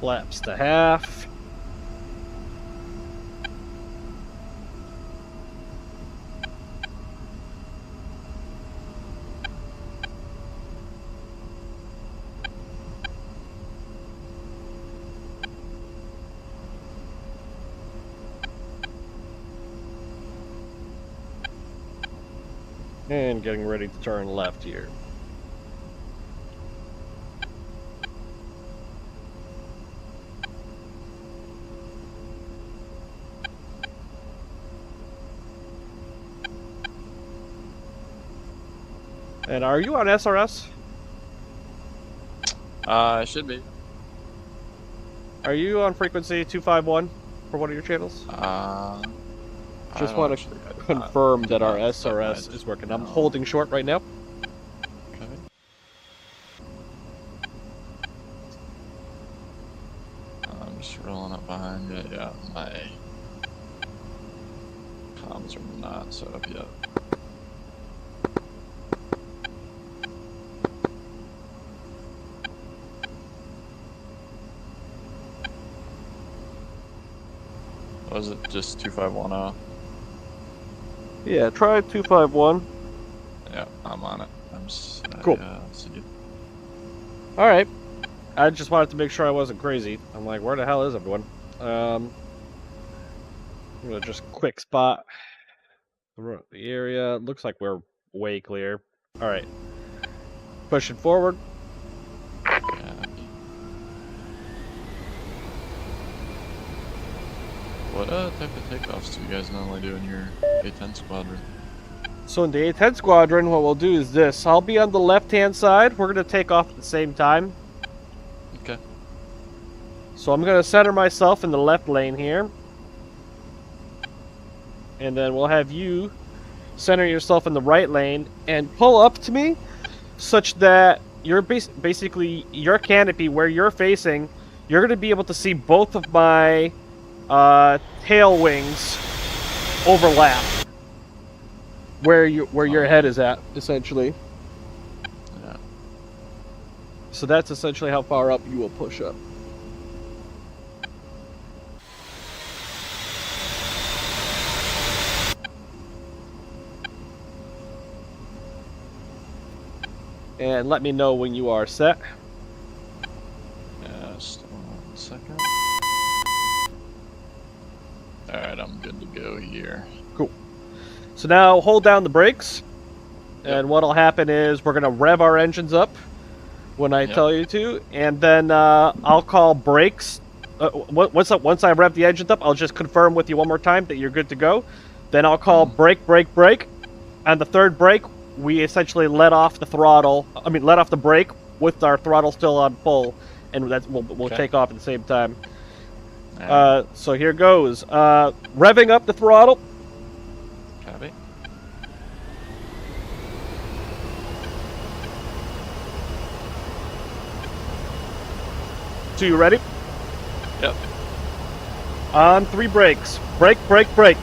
Flaps to half. And getting ready to turn left here. And are you on SRS? I should be. Are you on frequency 251 for one of your channels? Just want to confirm that our SRS is working. I'm holding short right now. Okay. I'm just rolling up behind you. Yeah, my comms are not set up yet. Was it just 2510? Yeah, try 251. Yeah, I'm on it. Cool. See you. All right. I just wanted to make sure I wasn't crazy. I'm like, where the hell is everyone? I'm gonna just quick spot the area. Looks like we're way clear. All right. Pushing forward. Yeah. What type of takeoffs do you guys normally do in your A10 squadron? So in the A10 squadron, what we'll do is this. I'll be on the left-hand side. We're going to take off at the same time. Okay. So I'm going to center myself in the left lane here. And then we'll have you center yourself in the right lane and pull up to me such that you're basically your canopy where you're facing, you're going to be able to see both of my tail wings overlap where your head is at, essentially. Yeah. So that's essentially how far up you will push up. And let me know when you are set. Yeah, just 1 second. Alright, I'm good to go here. Cool. So now hold down the brakes. And what'll happen is we're gonna rev our engines up when I tell you to, and then I'll call brakes. Once I rev the engines up, I'll just confirm with you one more time that you're good to go. Then I'll call brake, brake, brake. On the third brake, we essentially let off the throttle. I mean, let off the brake with our throttle still on full, and that's we'll take off at the same time. So here goes. Revving up the throttle. Copy. So you ready? Yep. On 3 brakes. Brake, brake, brake.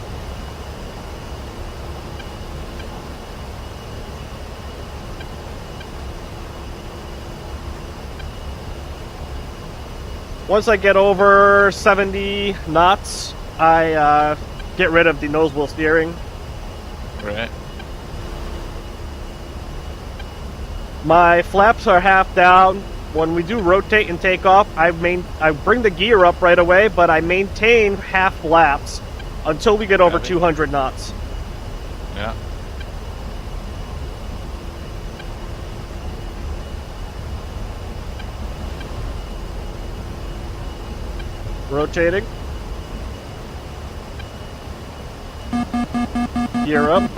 Once I get over 70 knots, I get rid of the nose wheel steering. Right. My flaps are half down. When we do rotate and take off, I bring the gear up right away, but I maintain half flaps until we get over 200 knots. Yeah. Rotating. Gear up.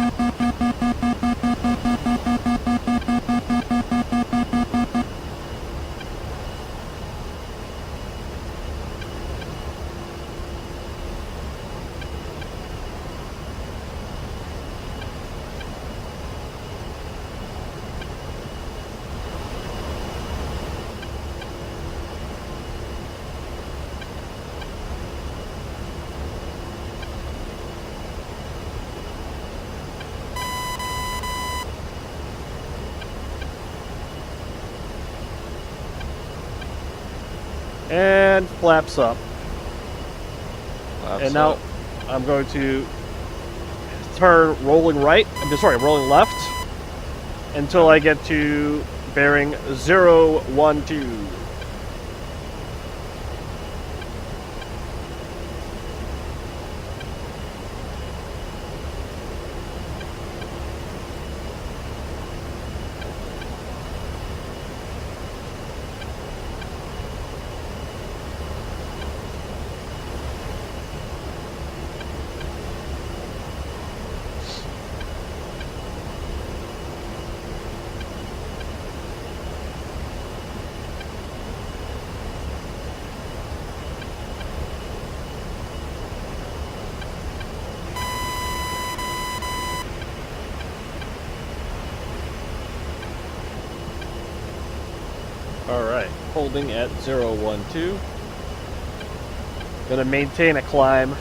And flaps up. Flaps And now up. I'm going to turn rolling right, rolling left until I get to bearing 012. Alright, holding at 012. Gonna maintain a climb.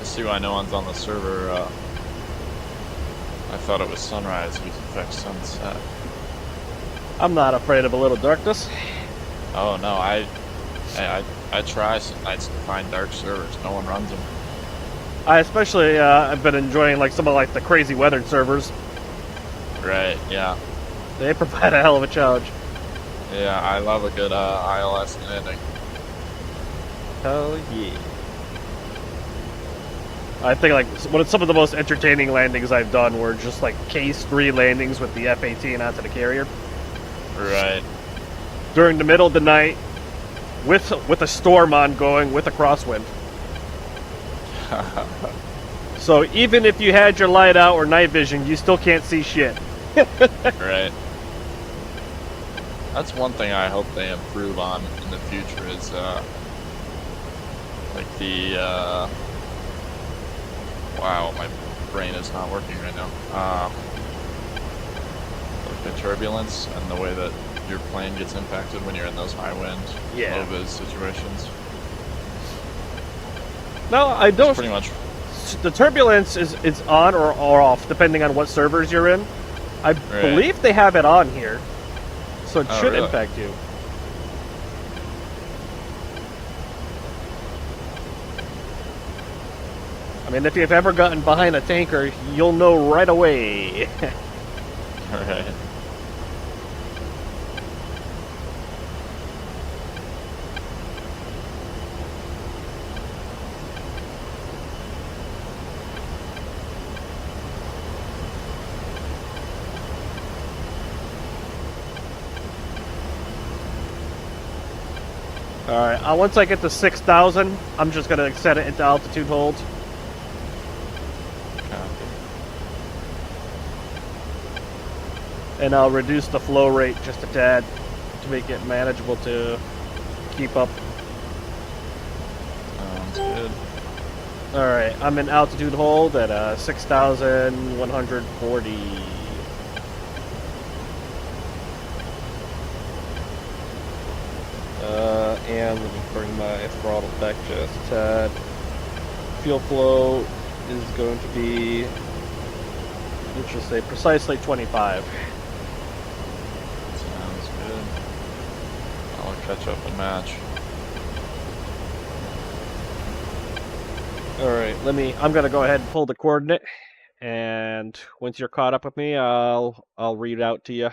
See why no one's on the server. I thought it was sunrise. We can fix sunset. I'm not afraid of a little darkness. Oh no, I try some nights to find dark servers. No one runs them. I especially have been enjoying like some of like the crazy weathered servers. Right. Yeah. They provide a hell of a challenge. Yeah, I love a good ILS landing. Hell yeah. I think like one of some of the most entertaining landings I've done were just like case 3 landings with the F-18 onto the carrier. Right. During the middle of the night, with a storm ongoing, with a crosswind. So even if you had your light out or night vision, you still can't see shit. Right. That's one thing I hope they improve on in the future is like the wow, my brain is not working right now. Like the turbulence and the way that your plane gets impacted when you're in those high wind, low vis situations. No, I don't. It's pretty much. The turbulence is on or off depending on what servers you're in. I believe they have it on here, so it should really impact you. I mean, if you've ever gotten behind a tanker, you'll know right away. Alright. Alright, once I get to 6,000, I'm just going to set it into altitude hold. And I'll reduce the flow rate just a tad to make it manageable to keep up. Sounds good. Alright, I'm in altitude hold at 6,140. And let me bring my throttle back just a tad. Fuel flow is going to be, let's just say, precisely 25. Sounds good. I'll catch up and match. Alright, I'm gonna go ahead and pull the coordinate, and once you're caught up with me, I'll read out to you.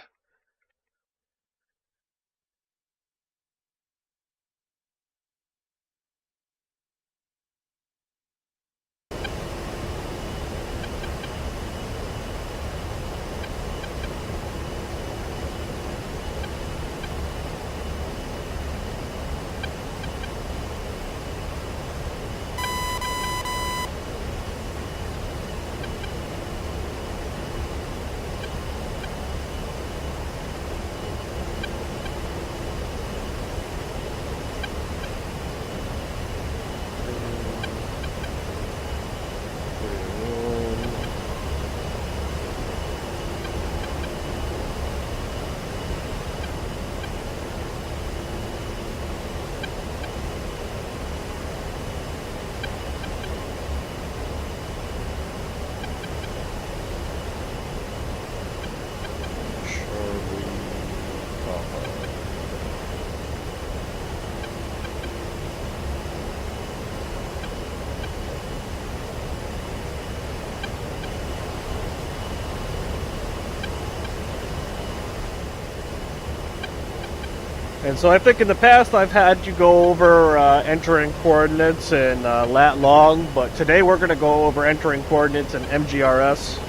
And so I think in the past I've had you go over entering coordinates in lat long, but today we're going to go over entering coordinates in MGRS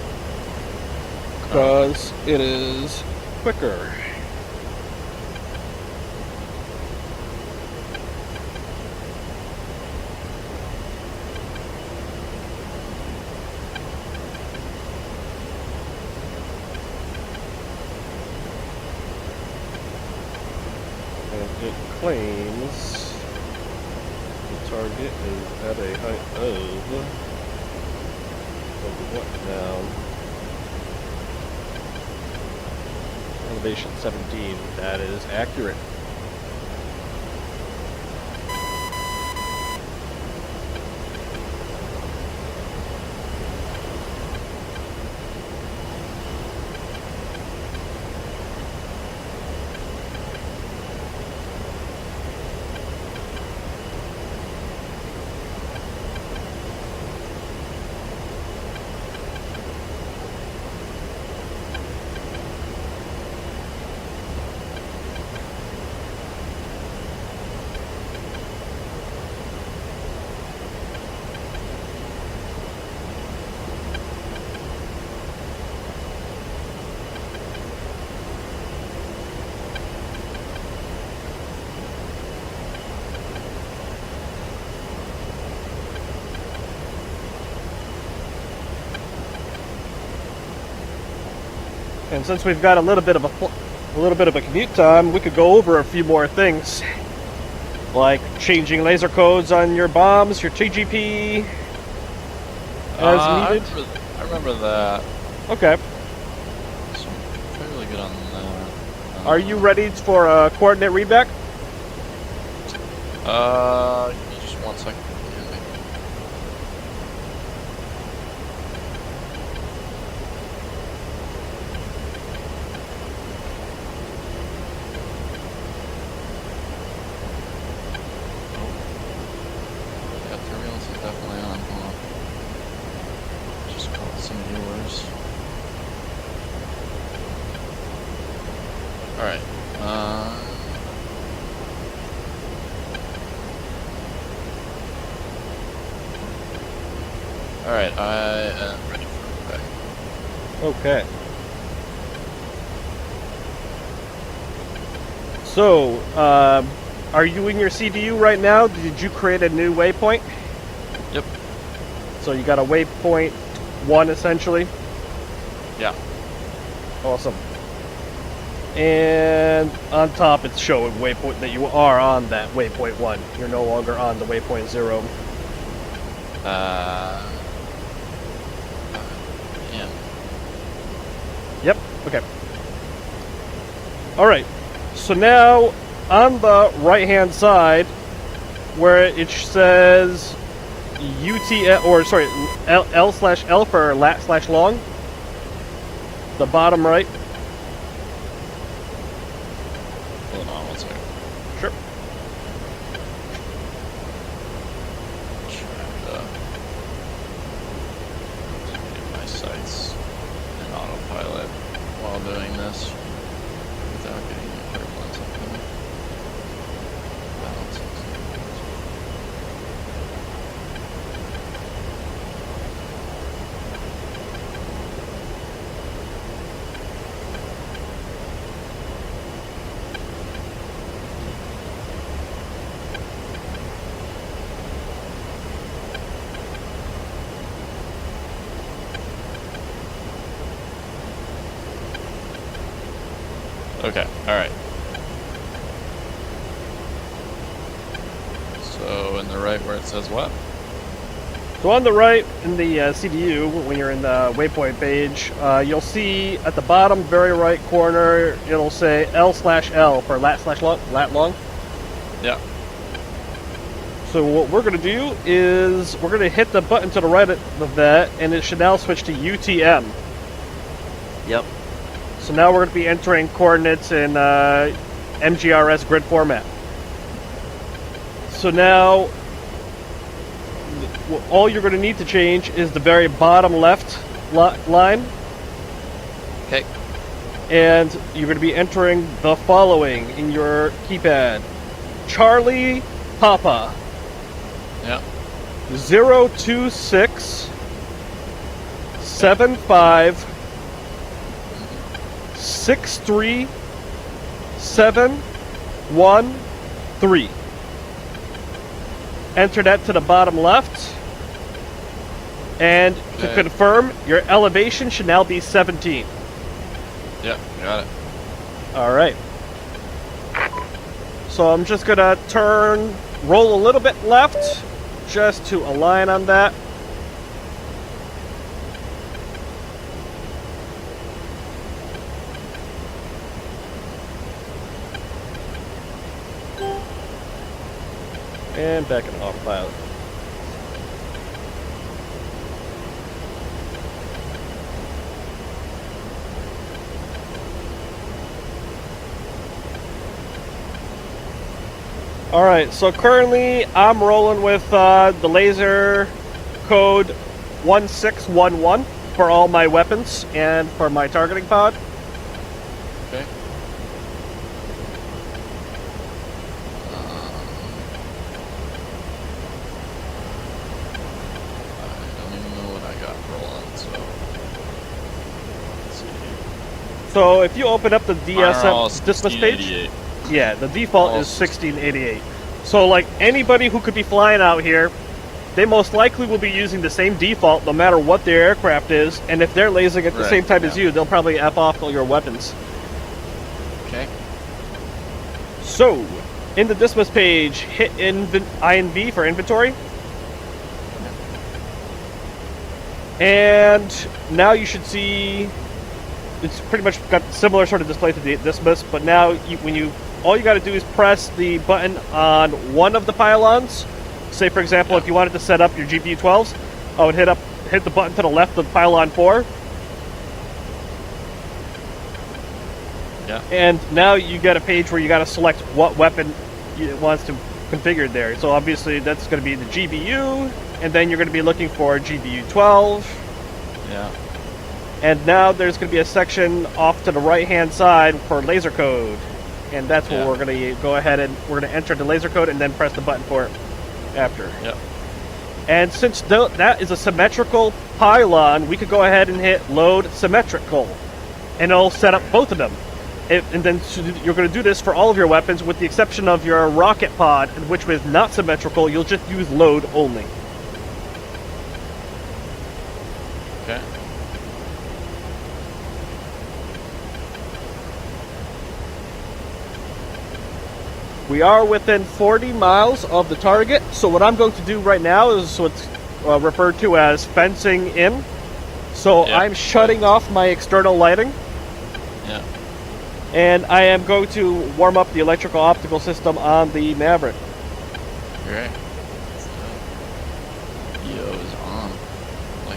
because it is quicker. It claims the target is at a height of what now? Elevation 17. That is accurate. And since we've got a little bit of a commute time, we could go over a few more things, like changing laser codes on your bombs, your TGP, as needed. I remember that. Okay. So I'm fairly good on that. Are you ready for a coordinate readback? Give me just 1 second. Alright, Alright, I am ready for it. Okay. So, are you in your CDU right now? Did you create a new waypoint? Yep. So you got a waypoint 1 essentially? Yeah. Awesome. And on top it's showing waypoint that you are on that waypoint 1. You're no longer on the waypoint 0. Yeah. Yep, okay. Alright, so now on the right hand side where it says L/L for lat/long, the bottom right. Hold on 1 second. Sure. Trying to get my sights in autopilot while doing this without getting the turbulence up there. Balance. Okay, alright. So, in the right where it says what? So on the right in the CDU, when you're in the waypoint page, you'll see at the bottom very right corner, it'll say L/L for lat/long. Yeah. So what we're going to do is we're going to hit the button to the right of that, and it should now switch to UTM. Yep. So now we're going to be entering coordinates in MGRS grid format. So now all you're going to need to change is the very bottom left line. Okay. And you're going to be entering the following in your keypad. Charlie Papa. Yeah. 026 75 63 713. Enter that to the bottom left. And to confirm, your elevation should now be 17. Yep, got it. Alright. So I'm just gonna roll a little bit left, just to align on that. And back in autopilot. Alright, so currently I'm rolling with the laser code 1611 for all my weapons and for my targeting pod. Okay. I don't even know what I got rolling, so let's see. So if you open up the DSM dismiss page, 1688. yeah, the default is 1688. So like anybody who could be flying out here, they most likely will be using the same default no matter what their aircraft is, and if they're lasing at the same time as you, they'll probably F off all your weapons. Okay. So, in the dismiss page, hit INV for inventory. And now you should see, it's pretty much got similar sort of display to the dismiss, but now all you got to do is press the button on one of the pylons. Say, for example, if you wanted to set up your GPU-12s, I would hit the button to the left of pylon 4. Yeah. And now you get a page where you got to select what weapon it wants to configure there. So obviously that's going to be the GBU, and then you're going to be looking for GBU-12. Yeah. And now there's going to be a section off to the right-hand side for laser code. And that's where we're going to go ahead and we're going to enter the laser code and then press the button for it after. Yep. And since that is a symmetrical pylon, we could go ahead and hit load symmetrical. And it'll set up both of them. And then you're going to do this for all of your weapons with the exception of your rocket pod, which is not symmetrical. You'll just use load only. Okay. We are within 40 miles of the target, so what I'm going to do right now is what's referred to as fencing in. So I'm shutting off my external lighting. Yeah. And I am going to warm up the electrical optical system on the Maverick. Great. EO is on.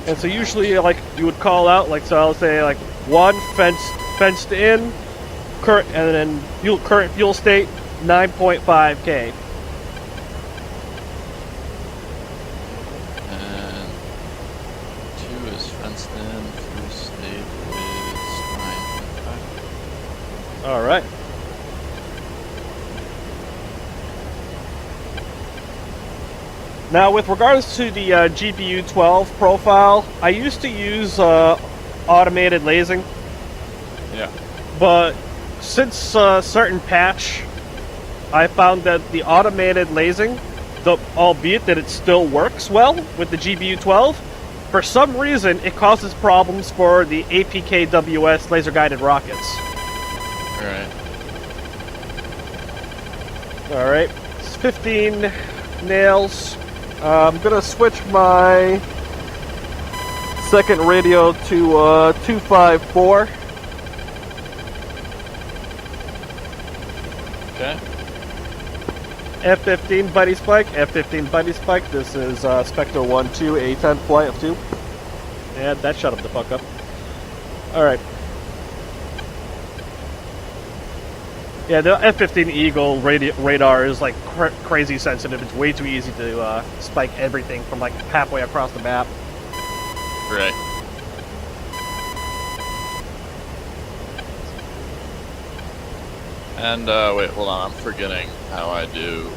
And so usually, like, you would call out, like, so I'll say, like, 1 fenced in, current, and then current fuel state, 9.5K. And 2 is fenced in, fuel state is 9.5. Alright. Now, with regards to the GPU-12 profile, I used to use automated lasing. Yeah. But since a certain patch, I found that the automated lasing, albeit that it still works well with the GPU-12, for some reason it causes problems for the APKWS laser-guided rockets. Alright. Alright, it's 15 nails. I'm gonna switch my second radio to 254. Okay. F-15 buddy spike, F-15 buddy spike. This is Spectre 1-2, A10 flight of 2. And that shut him the fuck up. Alright. Yeah, the F-15 Eagle radar is like crazy sensitive. It's way too easy to spike everything from like halfway across the map. Right. And wait, hold on. I'm forgetting how I do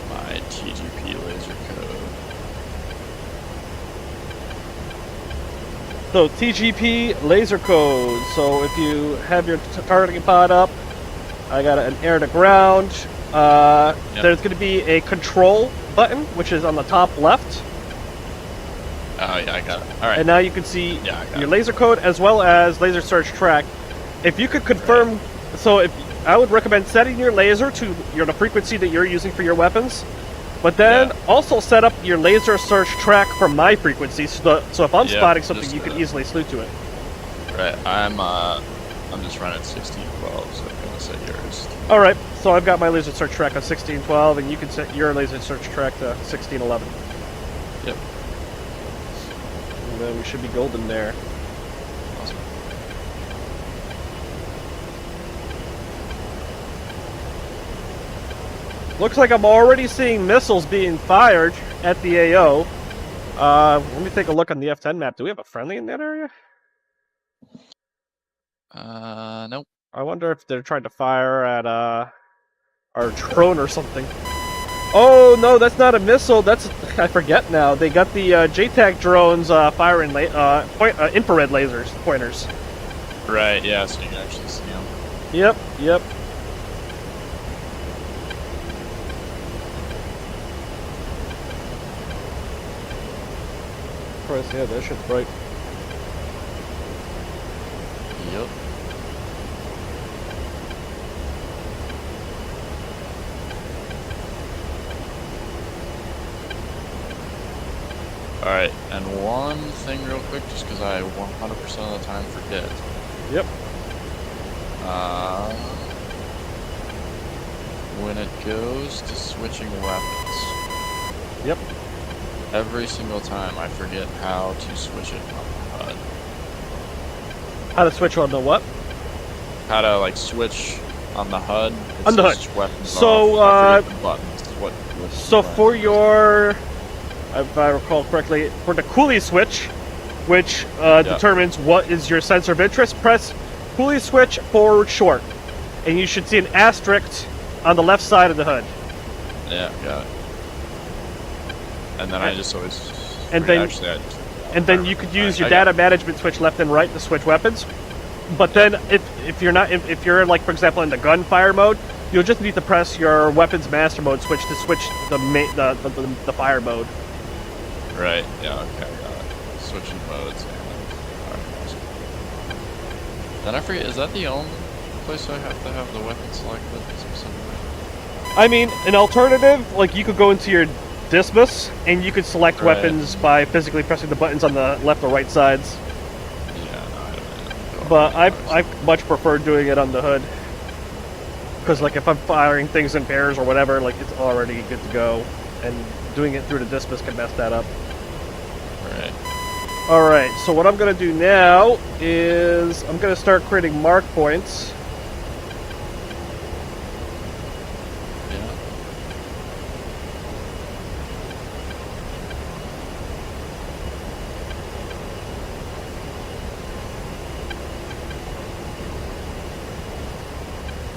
my TGP laser code. So TGP laser code. So if you have your targeting pod up, I got an air to ground. There's going to be a control button, which is on the top left. Oh yeah, I got it. All right. And now you can see Yeah, your laser code as well as laser search track. If you could confirm, so if I would recommend setting your laser to the frequency that you're using for your weapons, but then also set up your laser search track for my frequency, so if I'm spotting something, you can easily slew to it. Right. I'm just running 1612, so I'm gonna set yours. All right. So I've got my laser search track on 1612, and you can set your laser search track to 1611. Yep. And then we should be golden there. Awesome. Looks like I'm already seeing missiles being fired at the AO. Let me take a look on the F10 map. Do we have a friendly in that area? Nope. I wonder if they're trying to fire at our drone or something. Oh no, that's not a missile. That's I forget now. They got the JTAC drones firing infrared lasers pointers. Right. Yeah. So you can actually see them. Yep. Yep. Christ, yeah, that shit's bright. Yep. Alright, and one thing real quick, just because I 100% of the time forget. Yep. When it goes to switching weapons. Yep. Every single time I forget how to switch it on the HUD. How to switch on the what? How to, like, switch on the HUD. On the HUD. So, for your... if I recall correctly, for the coolie switch, which determines what is your sensor of interest, press coolie switch forward short, and you should see an asterisk on the left side of the hood. Yeah, got it. And then I just always. And then you could use your data management switch left and right to switch weapons. But then if you're like, for example, in the gunfire mode, you'll just need to press your weapons master mode switch to switch the fire mode. Right, yeah, okay, got it. Switching modes. Then I forget, is that the only place I have to have the weapon selected specifically? I mean, an alternative, like you could go into your Dismus and you could select weapons by physically pressing the buttons on the left or right sides. Yeah, no, I don't. But I much prefer doing it on the hood. Because like if I'm firing things in pairs or whatever, like it's already good to go. And doing it through the Dismus can mess that up. Right. Alright, so what I'm going to do now is I'm going to start creating mark points. Yeah.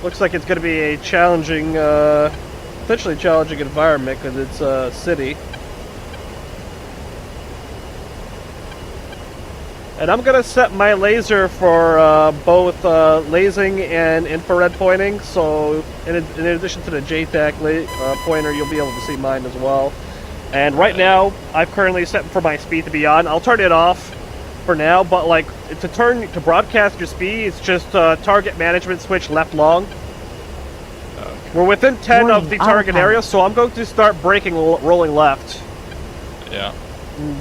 Looks like it's going to be a challenging, potentially challenging environment because it's a city. And I'm going to set my laser for both lasing and infrared pointing, so in addition to the JTAC pointer, you'll be able to see mine as well. And right now, I've currently set for my speed to be on. I'll turn it off for now, but like to broadcast your speed, it's just target management switch left long. Okay. We're within 10 of the target area, so I'm going to start braking rolling left. Yeah.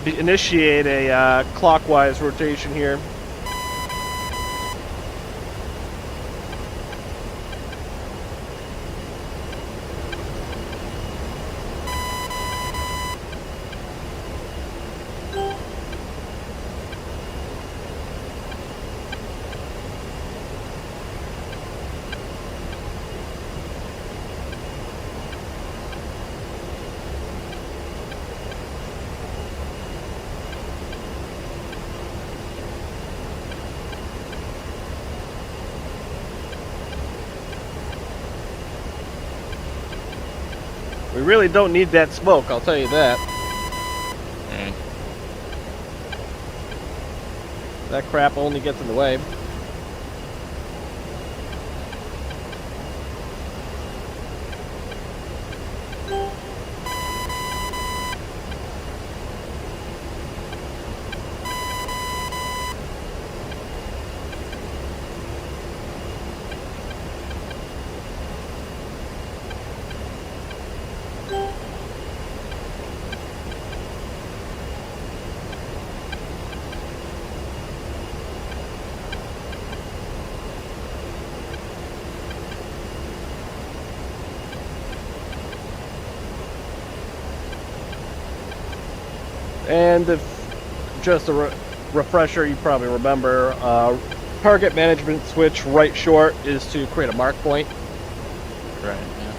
Initiate a clockwise rotation here. We really don't need that smoke, I'll tell you that. Okay. That crap only gets in the way. And if just a refresher, you probably remember, target management switch right short is to create a mark point. Right, yeah.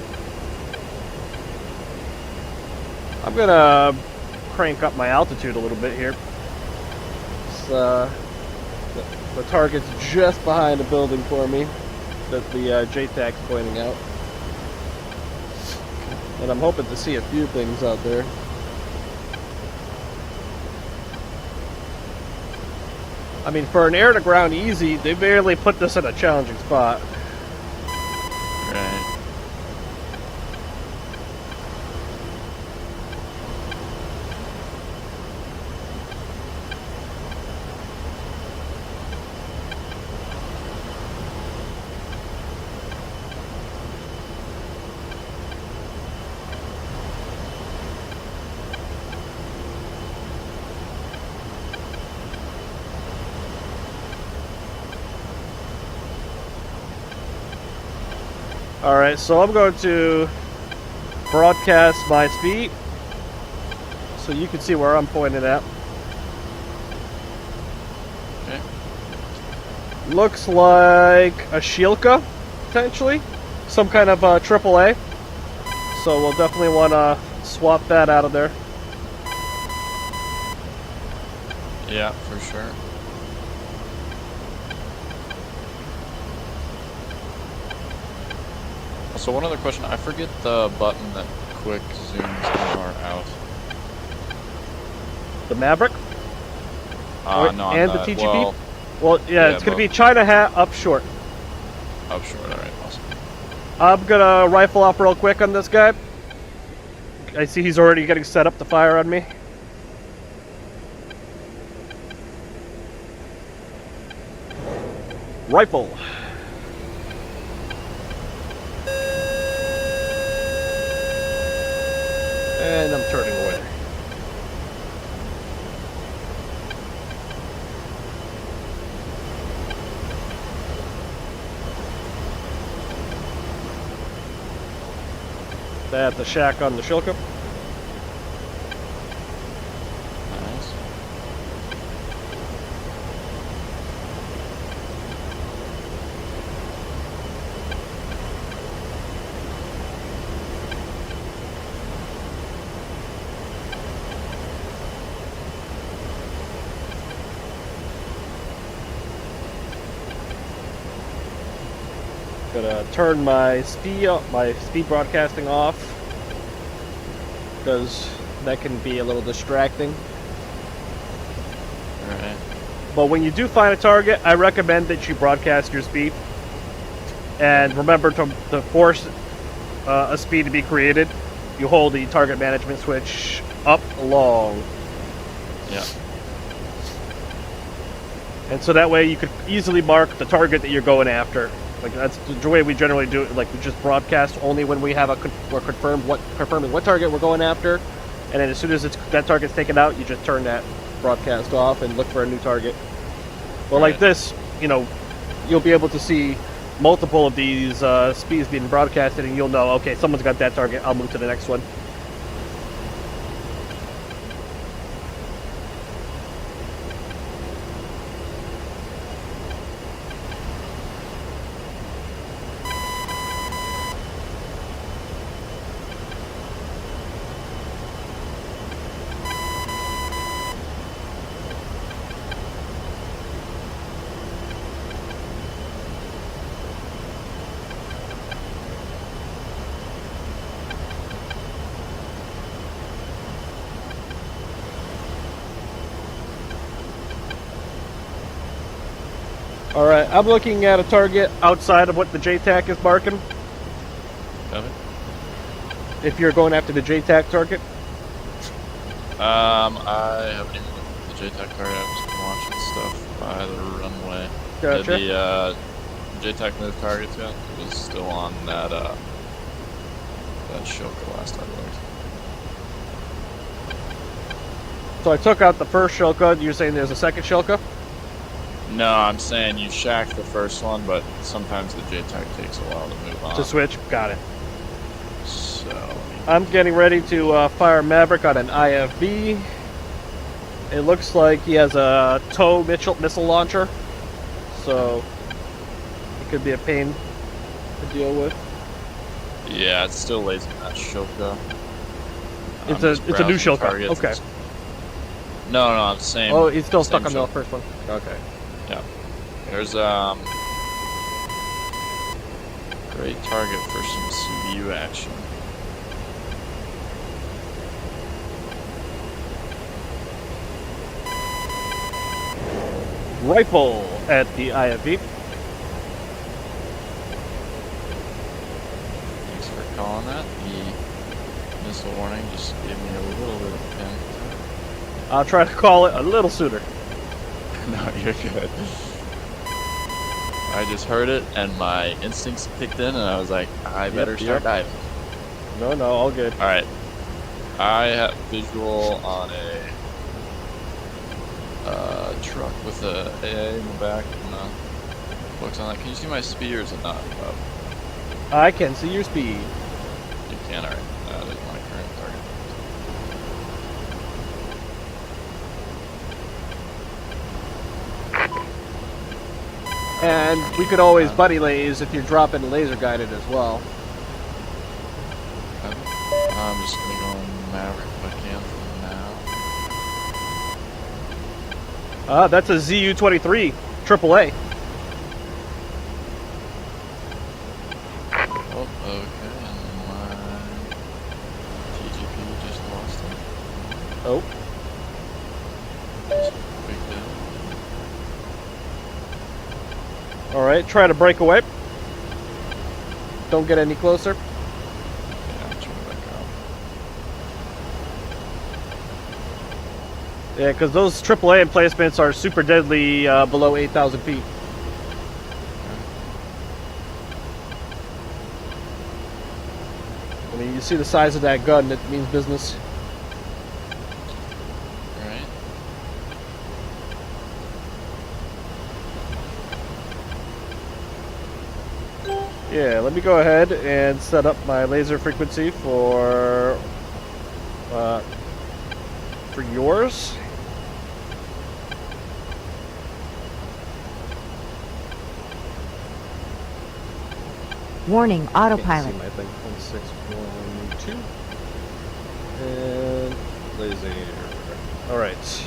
I'm gonna crank up my altitude a little bit here. The target's just behind the building for me that the JTAC's pointing out. And I'm hoping to see a few things out there. I mean, for an air-to-ground easy, they barely put this in a challenging spot. Right. Alright, so I'm going to broadcast my speed so you can see where I'm pointed at. Okay. Looks like a Shilka, potentially. Some kind of AAA. So we'll definitely want to swap that out of there. Yeah, for sure. So one other question, I forget the button that quick zooms in or out. The Maverick? No, and the TGP? Well, yeah, it's going to be China hat up short. Up short, alright, awesome. I'm going to rifle off real quick on this guy. I see he's already getting set up to fire on me. Rifle. And I'm turning away. That's the shack on the Shilka. Nice. Gonna turn my speed broadcasting off because that can be a little distracting. Alright. But when you do find a target, I recommend that you broadcast your speed. And remember to force a speed to be created. You hold the target management switch up long. Yeah. And so that way you could easily mark the target that you're going after. Like that's the way we generally do it. Like we just broadcast only when we have we're confirming what target we're going after, and then as soon as that target's taken out, you just turn that broadcast off and look for a new target. Well, Right. like this, you know, you'll be able to see multiple of these speeds being broadcasted, and you'll know, okay, someone's got that target. I'll move to the next one. Alright, I'm looking at a target outside of what the JTAC is marking. Copy. If you're going after the JTAC target. I haven't even looked at the JTAC target. I've just been watching stuff by the runway. Gotcha. Did the JTAC move targets yet? It was still on that Shilka last I looked. So I took out the first Shilka. You're saying there's a second Shilka? No, I'm saying you shack the first one, but sometimes the JTAC takes a while to move on. To switch? Got it. So I'm getting ready to fire Maverick on an IFB. It looks like he has a tow missile launcher, so it could be a pain to deal with. yeah, it's still lazy in that Shilka. It's a new Shilka. Okay. No, I'm saying. Oh, he's still stuck on Shilka. the first one. Okay. Yeah. There's great target for some CBU action. Rifle at the IFV. Thanks for calling that. The missile warning just gave me a little bit of pin. I'll try to call it a little sooner. No, you're good. I just heard it and my instincts kicked in and I was like, I better start diving. No, all good. Alright. I have visual on a truck with a AA in the back and books on that. Can you see my speed or is it not? I can see your speed. You can, alright. That is my current target. And we could always buddy laze if you're dropping laser guided as well. I'm just gonna go on Maverick if I can for now. That's a ZU-23 AAA. Oh, okay, and my TGP just lost it. Oh. Just a big deal. Alright, try to break away. Don't get any closer. Yeah, I'm trying to back out. Yeah, because those AAA emplacements are super deadly below 8,000 feet. I mean, you see the size of that gun, it means business. Alright. Yeah, let me go ahead and set up my laser frequency for yours. Warning, autopilot. Can't see my thing. 16112. And laser. Alright.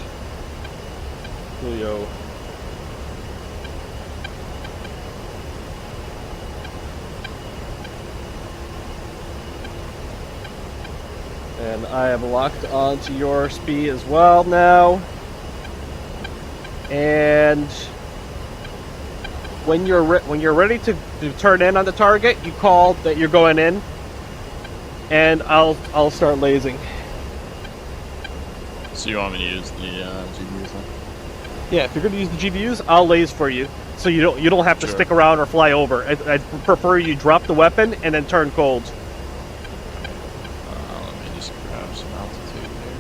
Julio. And I have locked onto your speed as well now. And when you're ready to turn in on the target, you call that you're going in, and I'll start lasing. So you want me to use the GPUs then? Yeah, if you're going to use the GPUs, I'll laze for you, so you don't have to Sure. stick around or fly over. I'd prefer you drop the weapon and then turn cold. Let me just grab some altitude here.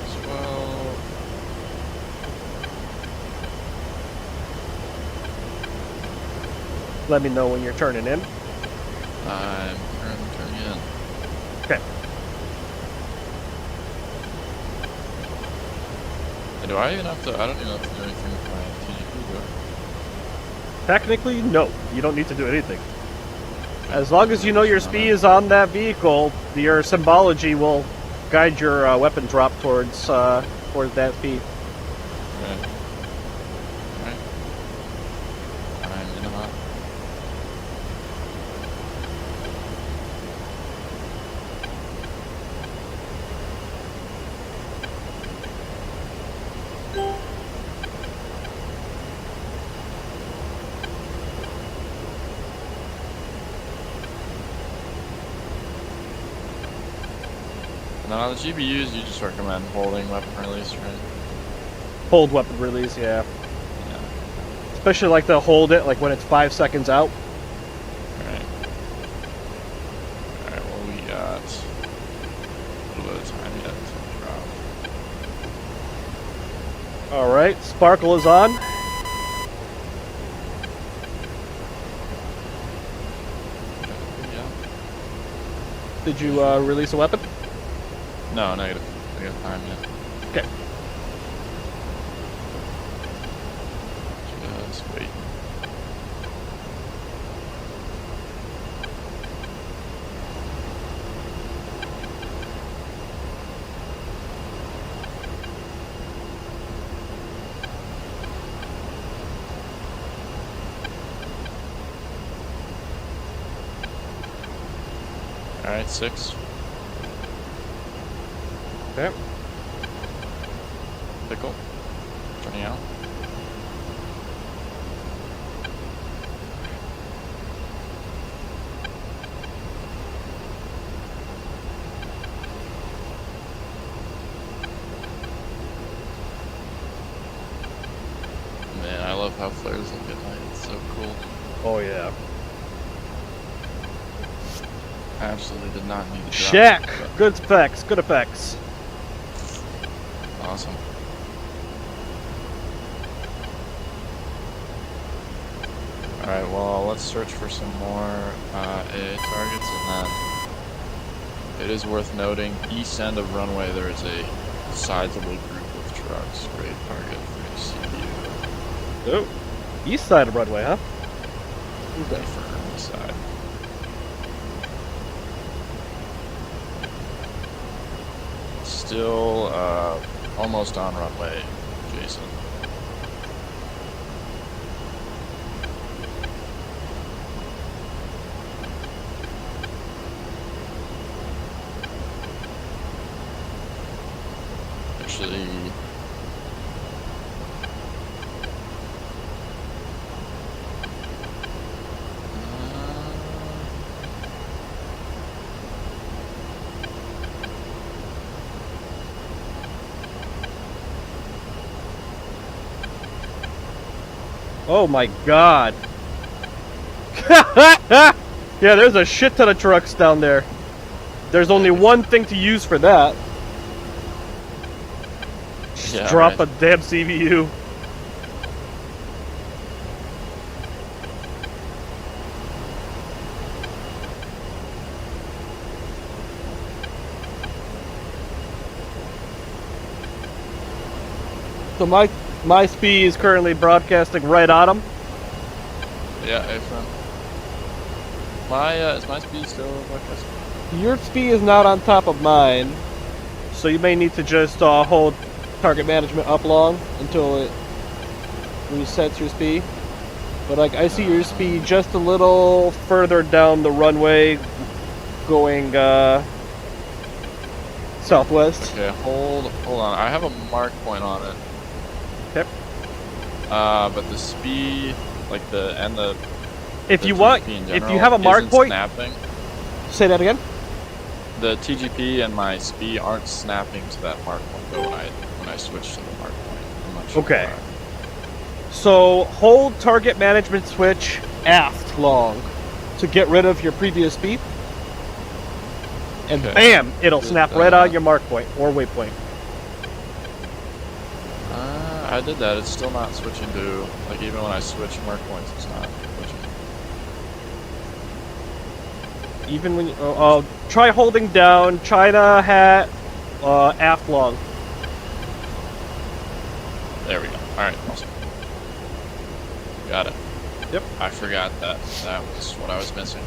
As well. Let me know when you're turning in. I'm currently turning in. Okay. Do I even have to? I don't even have to do anything with my TGP, do I? Technically, no. You don't need to do anything. As long as you know your speed is on that vehicle, your symbology will guide your weapon drop towards that speed. Okay. Alright. And then on the GPUs, you just recommend holding weapon release, right? Hold weapon release, yeah. Yeah. Especially like to hold it like when it's 5 seconds out. Alright. Alright, well we got a little bit of time yet to drop. Alright, Sparkle is on. Yeah. Did you release a weapon? No, negative. We got time yet. Okay. Just wait. Alright, 6. Okay. Pickle. Turning out. Man, I love how flares look at night. It's so cool. Oh yeah. I absolutely did not need to drop Shack! it, but Good effects, good effects. awesome. Alright, well, let's search for some more AA targets, and then it is worth noting, east end of runway there is a sizable group of trucks. Great target for CPU. Oh. East side of runway, huh? Okay. For east side. Still almost on runway, Jason. Actually, Oh my god. Yeah, there's a shit ton of trucks down there. There's only one thing to use for that. Just yeah, drop right. a damn CVU. So my speed is currently broadcasting right on him. Yeah, excellent. Is my speed still broadcasting? Your speed is not on top of mine, so you may need to just hold target management up long until it resets your speed. But like I see your speed just a little further down the runway, going southwest. Okay, hold on. I have a mark point on it. Okay. But the speed, like If the you want, TGP in if general you have a mark isn't point, snapping. say that again. The TGP and my speed aren't snapping to that mark point though when I switch to the mark point. I'm not sure Okay. why. So hold target management switch aft long to get rid of your previous speed, and Okay. bam, it'll Did snap right on your mark point or waypoint. I did that. It's still not switching to, like, even when I switch mark points, it's not switching. Even when you, try holding down China hat aft long. There we go. Alright, awesome. Got it. Yep. I forgot that was what I was missing.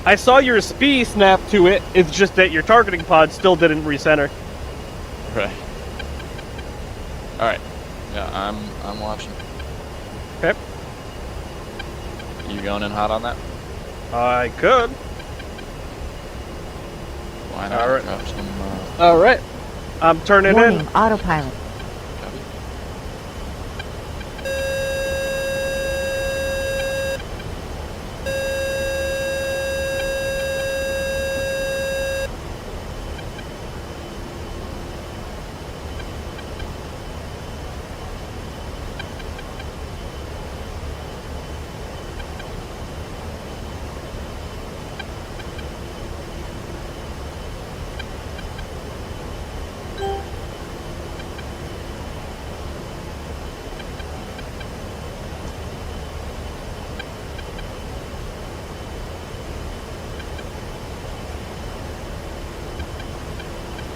I saw your speed snap to it. It's just that your targeting pod still didn't recenter. Right. Alright. Yeah, I'm watching. Okay. You going in hot on that? I could. Why not? Alright. Drop some, All right. I'm turning Warning, in. autopilot. copy.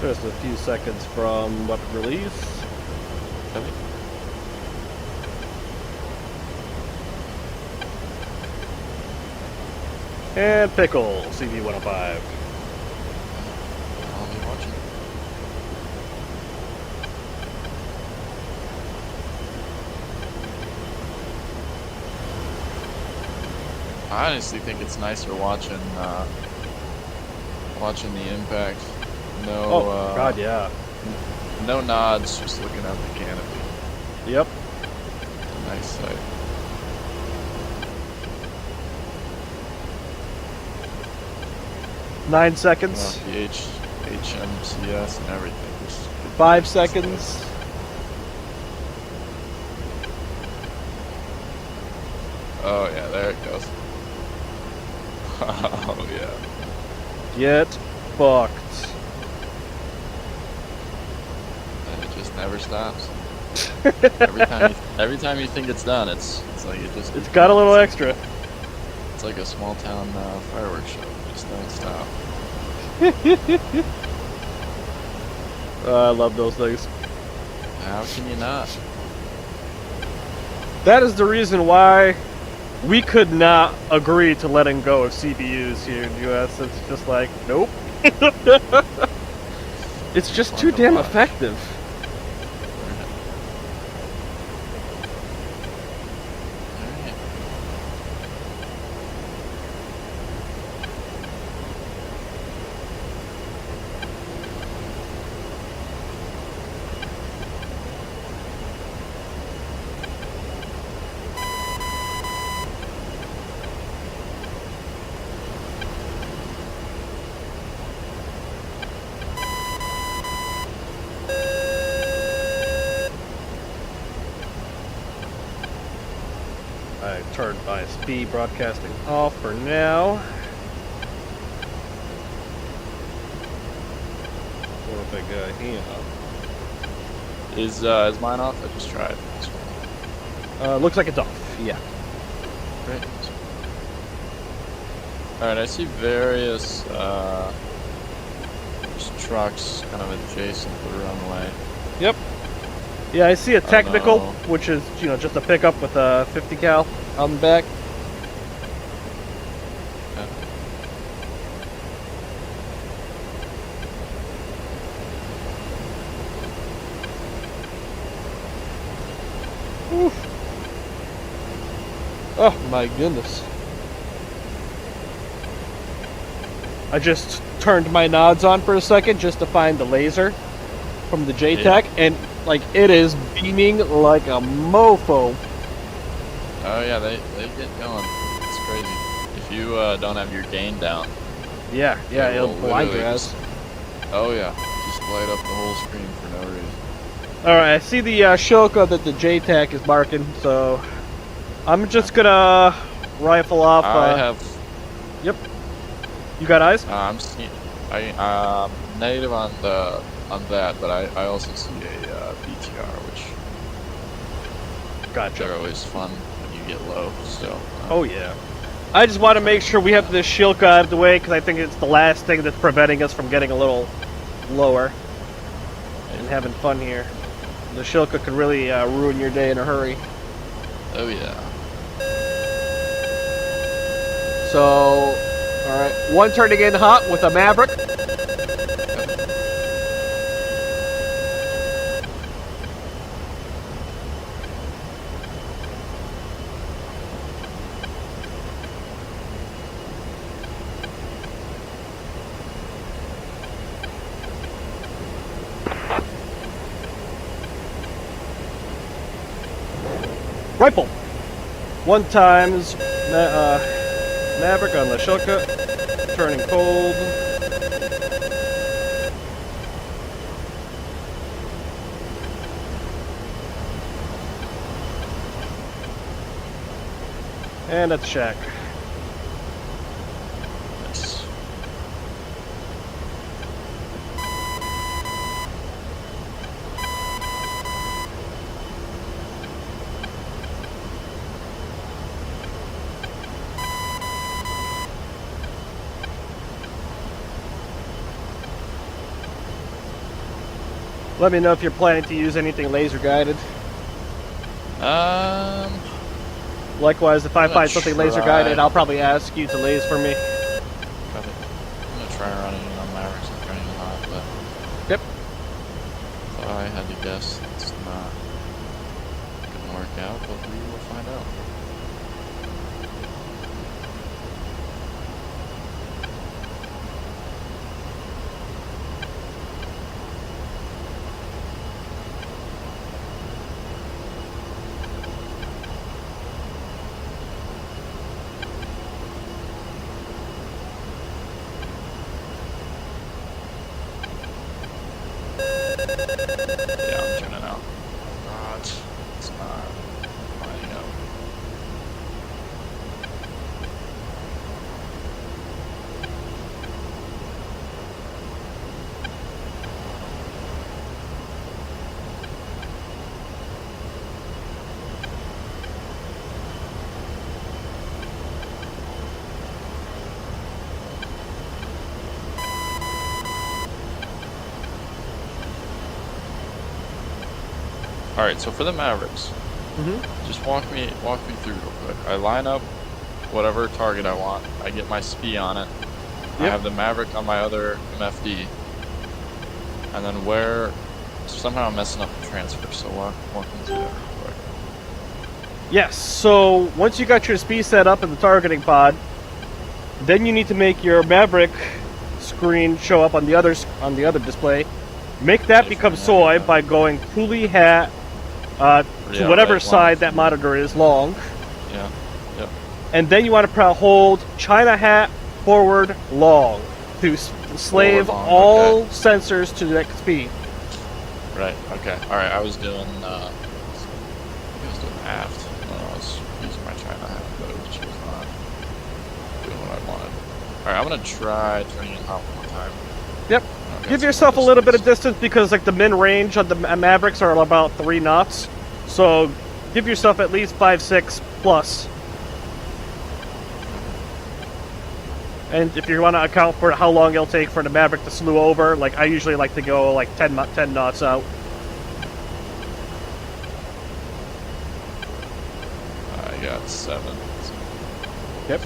Just a few seconds from weapon release. Heavy. And Pickle, CV-105. I'll be watching. I honestly think it's nicer watching watching the impact. No, God, yeah. no nods, just looking at the canopy. Yep. Nice sight. Nine seconds. The HMCS and everything. Just 5 seconds. Oh yeah, there it goes. Oh yeah. Get fucked. And it just never stops. every time you think it's done, it's like it just. It's got a little extra. It's like a small town fireworks show. Just don't stop. I love those things. How can you not? That is the reason why we could not agree to letting go of CBUs here in the US. It's just like, nope. It's just too damn effective. I turned my speed broadcasting off for now. What if I got him? Is mine off? I just tried. Looks like it's off. Yeah. Great. Alright, I see various just trucks kind of adjacent to the runway. Yep. Yeah, I see a technical, no. which is, you know, just a pickup with a 50 cal on the back. Oof. Oh my goodness. I just turned my nods on for a second just to find the laser from the JTAC, and like it is beaming like a mofo. Oh yeah, they get going. It's crazy. If you don't have your gain down. Yeah, it'll blind your ass. Oh yeah, just light up the whole screen for no reason. Alright, I see the Shilka that the JTAC is marking, so I'm just gonna rifle off. I have. Yep. You got eyes? I'm seeing. Negative on that, but I also see a BTR, which Gotcha. they're always fun when you get low. So. Oh yeah. I just want to make sure we have this Shilka out of the way because I think it's the last thing that's preventing us from getting a little lower and having fun here. The Shilka could really ruin your day in a hurry. Oh yeah. So, alright, one turning in hot with a Maverick. Rifle. 1 times Maverick on the Shilka, turning cold. And that's Shack. Nice. Let me know if you're planning to use anything laser guided. Likewise, if I find something laser guided, I'll probably ask you to laser for me. Probably. I'm gonna try running it on Mavericks and turning it on, but. Yep. If I had to guess, it's not gonna work out, but we will find out. Yeah, I'm turning out. God, it's not lining up. Alright, so for the Mavericks, just walk me through real quick. I line up whatever target I want. I get my SPI on it. Yep. I have the Maverick on my other MFD. And then where... Somehow I'm messing up the transfer, so walk me through that real quick. Yes, so once you got your SPI set up in the targeting pod, then you need to make your Maverick screen show up on the other display. Make that become soy by going coolie hat to whatever side that monitor is long. Yeah. Yep. And then you want to hold China hat forward long to slave all sensors to the XP. Right. Okay. All right. I was doing aft. I was using my China hat, but it was just not doing what I wanted. All right. I'm gonna try turning it on one more time. Yep. Give yourself a little bit of distance because like the min range on the Mavericks are about 3 knots. So give yourself at least 5-6 plus. And if you want to account for how long it'll take for the Maverick to slew over, like I usually like to go like 10 knots out. I got 7. So yep.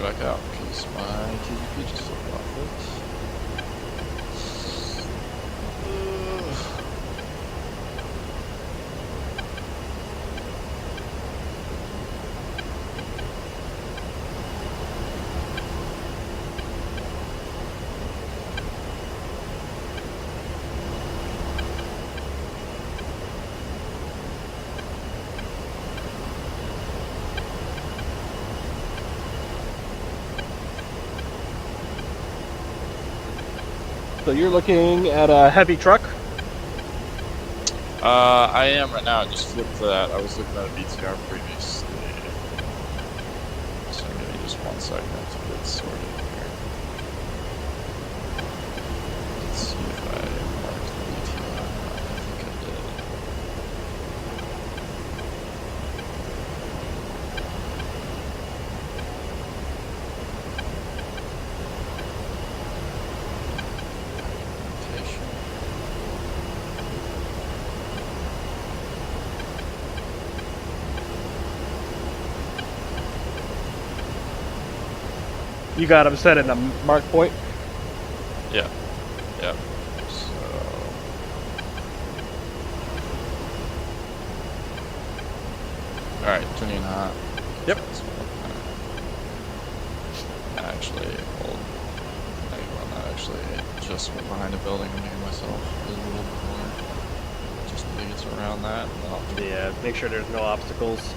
Back out because my TVP just flipped off it. So you're looking at a heavy truck? I am right now. I just flipped to that. I was looking at a BTR previously. So give me just 1 second to get sorted here. Let's see if I marked the BTR. I think I did. You got him set in a mark point? Yeah. Yeah. So... Alright, turning hot. Yep. Actually, hold. Actually, just went behind a building and made myself visible before. Just to get around that. Yeah, make sure there's no obstacles.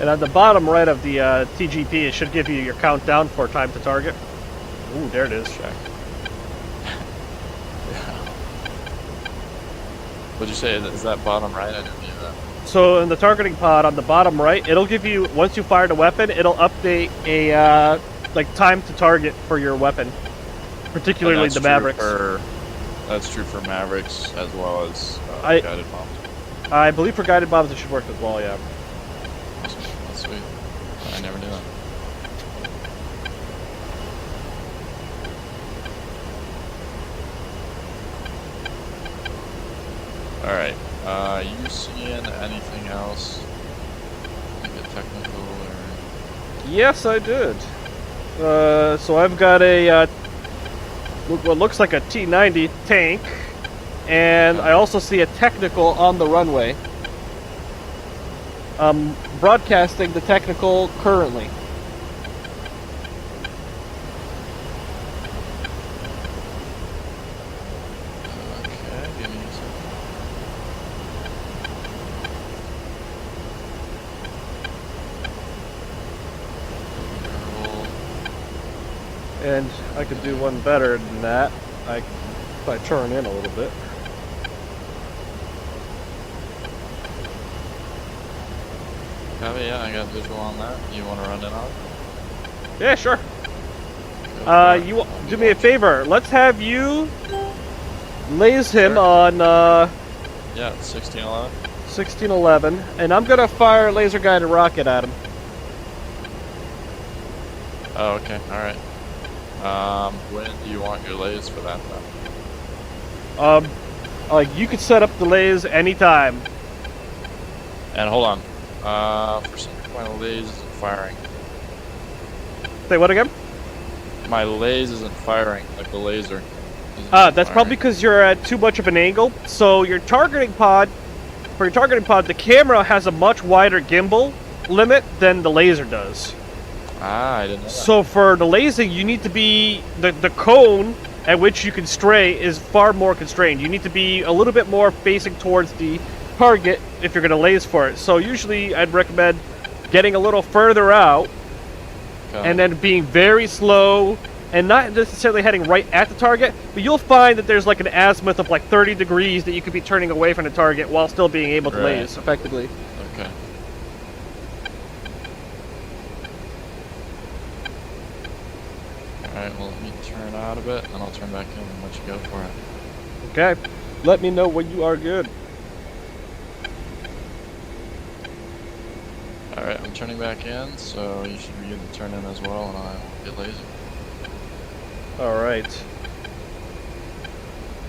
And on the bottom right of the TGP, it should give you your countdown for time to target. Ooh, there it is. Check. What'd you say? Is that bottom right? I didn't hear that. So in the targeting pod on the bottom right, it'll give you, once you fire the weapon, it'll update a like time to target for your weapon, particularly the Mavericks. That's true for Mavericks as well as guided bombs. I believe for guided bombs it should work as well, yeah. Awesome. That's sweet. I never knew that. Alright, you seeing anything else? Like a technical or... Yes, I did. So I've got a, what looks like a T90 tank, and I also see a technical on the runway. I'm broadcasting the technical currently. And I could do one better than that. If I turn in a little bit. Yeah, I got visual on that. You want to run in on it? Yeah, sure. You do me a favor. Let's have you laze him on yeah, 1611. 1611, and I'm gonna fire a laser guided rocket at him. Oh, okay. All right. When do you want your lays for that then? Like you could set up the lays anytime. And hold on. For some reason my lays isn't firing. Say what again? My lays isn't firing, like the laser. That's probably because you're at too much of an angle. So your targeting pod, the camera has a much wider gimbal limit than the laser does. Ah, I didn't know that. So for the lasing, you need to be, the cone at which you can stray is far more constrained. You need to be a little bit more facing towards the target if you're going to laze for it. So usually I'd recommend getting a little further out and then being very slow and not necessarily heading right at the target, but you'll find that there's like an azimuth of like 30 degrees that you could be turning away from the target while still being able to laze effectively. Okay. Alright, well let me turn out a bit, and I'll turn back in and let you go for it. Okay. Let me know when you are good. Alright, I'm turning back in, so you should be good to turn in as well, and I'll get lazy. Alright.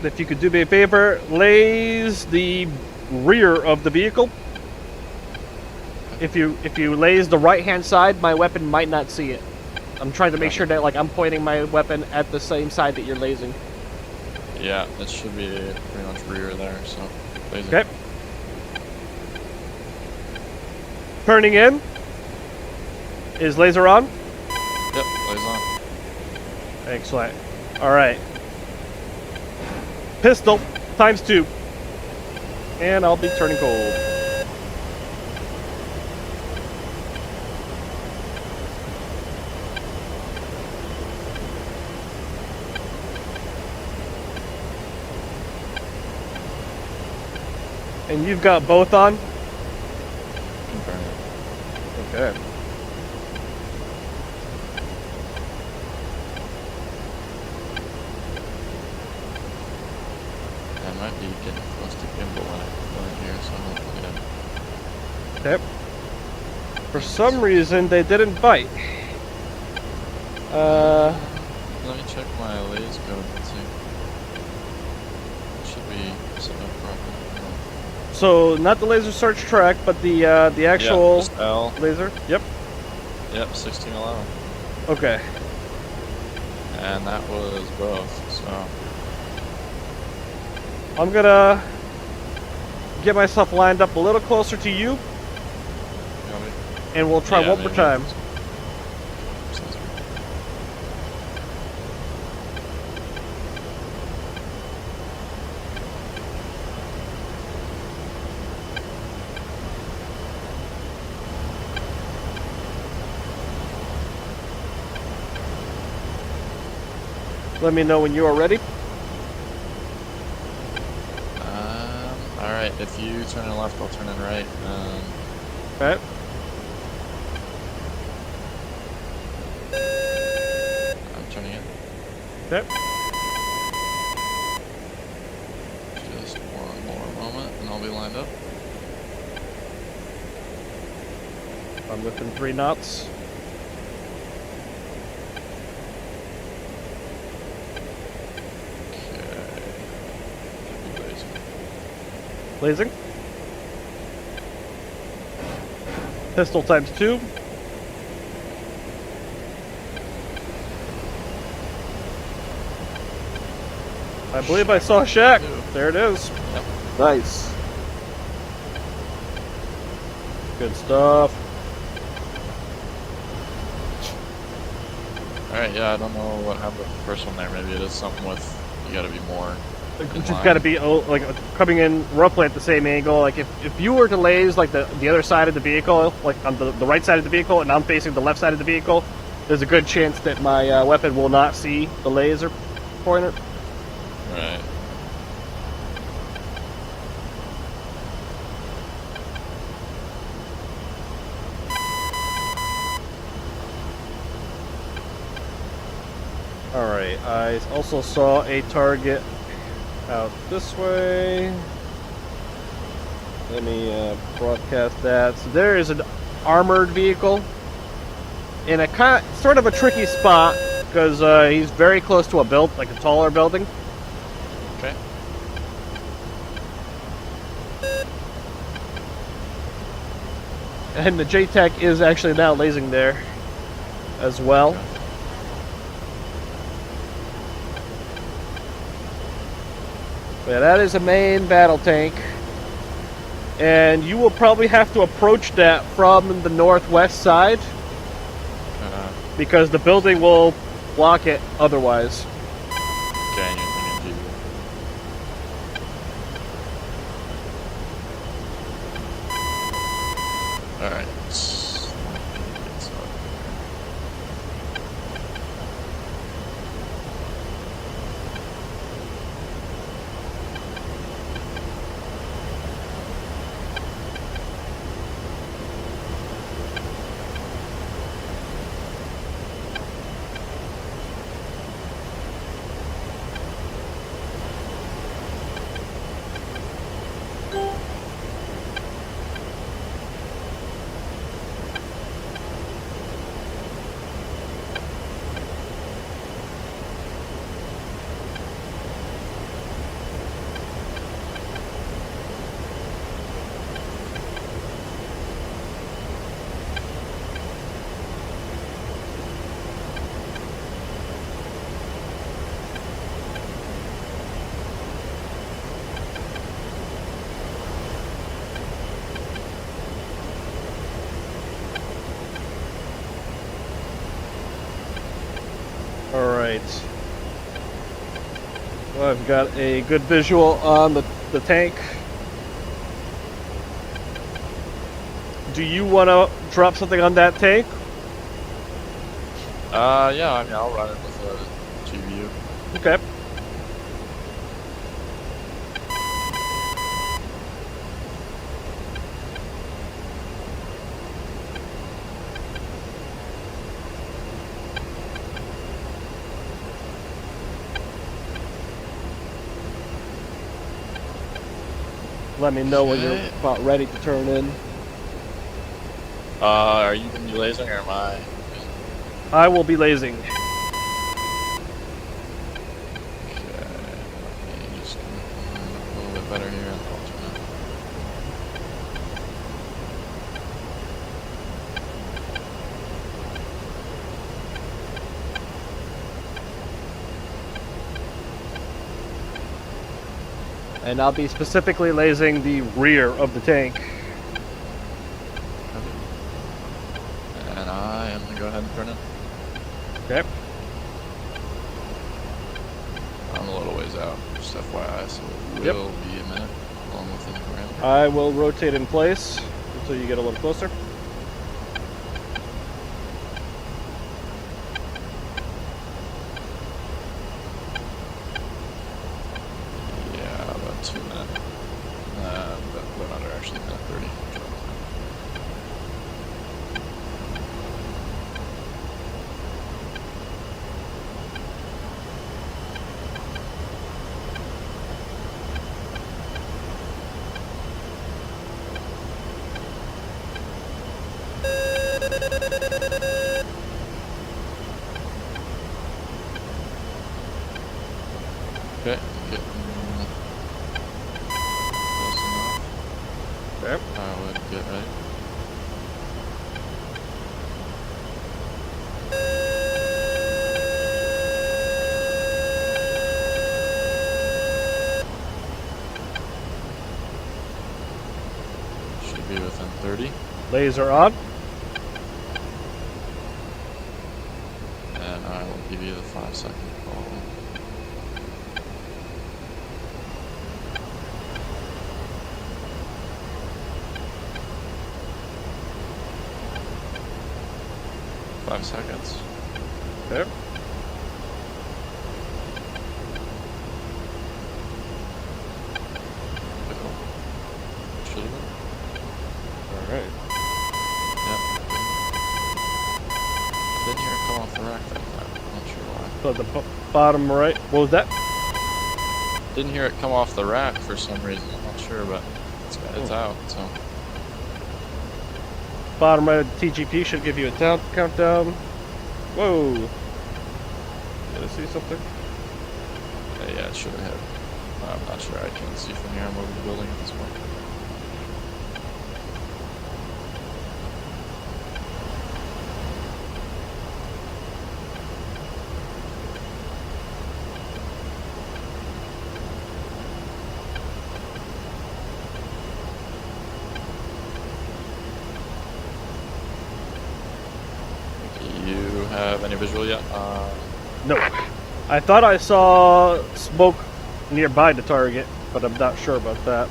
If you could do me a favor, laze the rear of the vehicle. If you laze the right hand side, my weapon might not see it. I'm trying to make sure that like I'm pointing my weapon at the same side that you're lasing. Yeah, it should be pretty much rear there, so laser. Okay. Turning in. Is laser on? Yep, laser on. Excellent. Alright. Pistol ×2. And I'll be turning cold. And you've got both on? Okay. I might be getting close to gimbal when I go in here, so hopefully Okay. For some reason, they didn't bite. let me check my lays code and see. It should be set up properly. So, not the laser search track, but the actual laser? Yep. Yep, 1611. Okay. And that was both, so... I'm gonna get myself lined up a little closer to you, and we'll try one more time. Let me know when you are ready. Alright, if you turn in left, I'll turn in right. Okay. I'm turning in. Okay. Just one more moment, and I'll be lined up. I'm within 3 knots. Blazing. Pistol times 2. I believe I saw a shack. There it is. Yep. Nice. Good stuff. Alright, yeah, I don't know what happened with the first one there. Maybe it is something with, you gotta be more. It's just got to be like coming in roughly at the same angle. Like if you were to laze like the other side of the vehicle, like on the right side of the vehicle, and I'm facing the left side of the vehicle, there's a good chance that my weapon will not see the laser pointer. Right. Alright, I also saw a target out this way. Let me broadcast that. So there is an armored vehicle in a sort of a tricky spot because he's very close to a like a taller building. Okay. And the JTAC is actually now lasing there as well. Okay. Yeah, that is a main battle tank. And you will probably have to approach that from the northwest side. Because the building will block it otherwise. Okay, and you're thinking GV. Alright. Alright. Well, I've got a good visual on the tank. Do you want to drop something on that tank? Yeah, I mean, I'll run it with a GVU. Okay. Let me know when you're about ready to turn in. Are you going to be lasing or am I? I will be lasing. Okay. Let me just a little bit better here and I'll turn it. And I'll be specifically lasing the rear of the tank. And I am going to go ahead and turn it. Okay. I'm a little ways out, just FYI, so it will be a minute along within the parameter. I will rotate in place until you get a little closer. Okay, getting close enough. Okay. I would get ready. Should be within 30. Laser on. And I will give you the 5-second call. Five seconds. Okay. Should have been. Alright. Yep. Didn't hear it come off the rack that time. Not sure why. So the bottom right. What was that? Didn't hear it come off the rack for some reason. I'm not sure, but it's out. So Bottom right of the TGP should give you a countdown. Whoa. Did I see something? yeah, it should have hit. I'm not sure. I can't see from here. I'm over the building at this point. Have any visual yet? No. I thought I saw smoke nearby the target, but I'm not sure about that.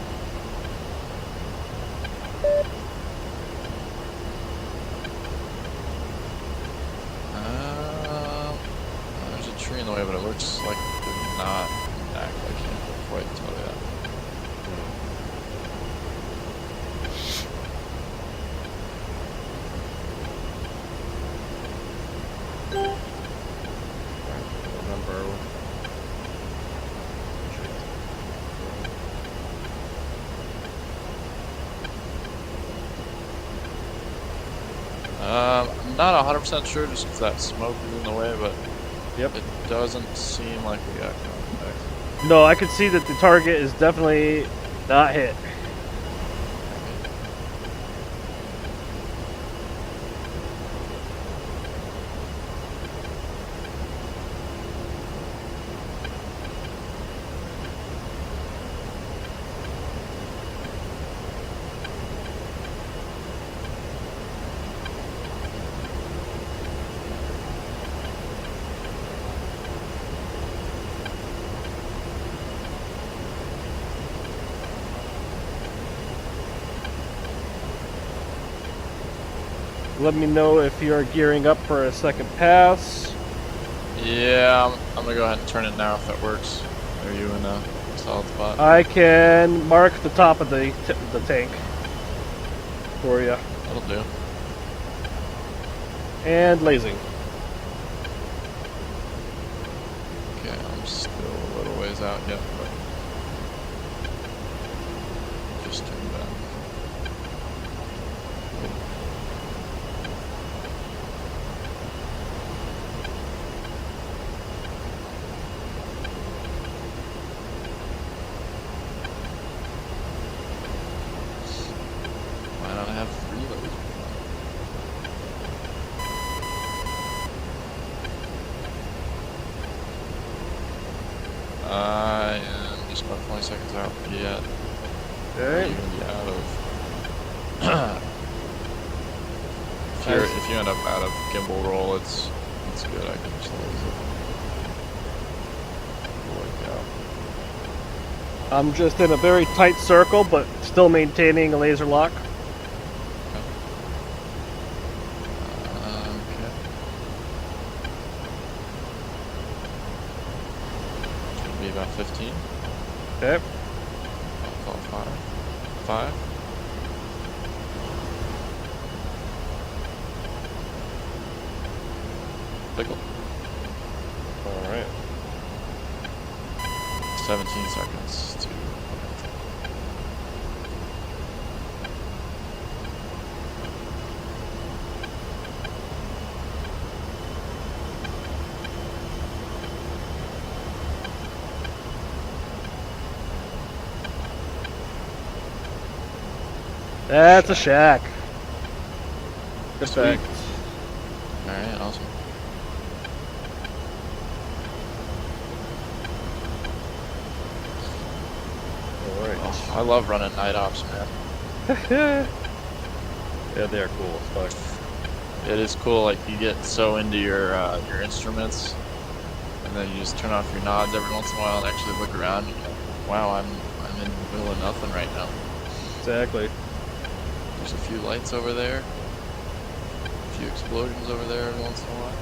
There's a tree in the way, but it looks like it did not act. I can't quite tell you that. I'm not 100% sure just because that smoke is in the way, but yep, it doesn't seem like we got contact. No, I can see that the target is definitely not hit. Let me know if you're gearing up for a second pass. Yeah, I'm gonna go ahead and turn it now if that works. Are you in a solid spot? I can mark the top of the tank for you. That'll do. And lasing. Okay, I'm still a little ways out yet, but just turned back. Why not have 3 lasers? I am just about 20 seconds out yet. Okay. You're gonna be out of. if you end up out of gimbal roll, it's good. I can just lose it. Work out. I'm just in a very tight circle, but still maintaining a laser lock. Okay. Should be about 15. Okay. I'll call 5. 5. Pickle. Alright. 17 seconds to. That's a shack. Sweet. Perfect. Alright, awesome. Alright. Oh, I love running night ops, man. Yeah, they are cool as fuck. It is cool, like you get so into your instruments, and then you just turn off your nods every once in a while and actually look around and go, wow, I'm in the middle of nothing right now. Exactly. There's a few lights over there, a few explosions over there every once in a while.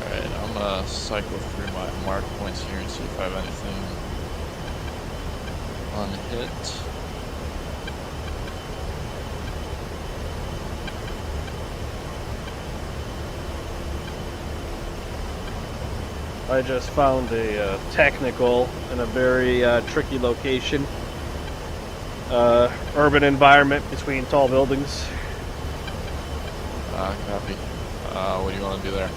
Alright, I'm gonna cycle through my mark points here and see if I have anything on hit. I just found a technical in a very tricky location. Urban environment between tall buildings. Copy. What do you want to do there?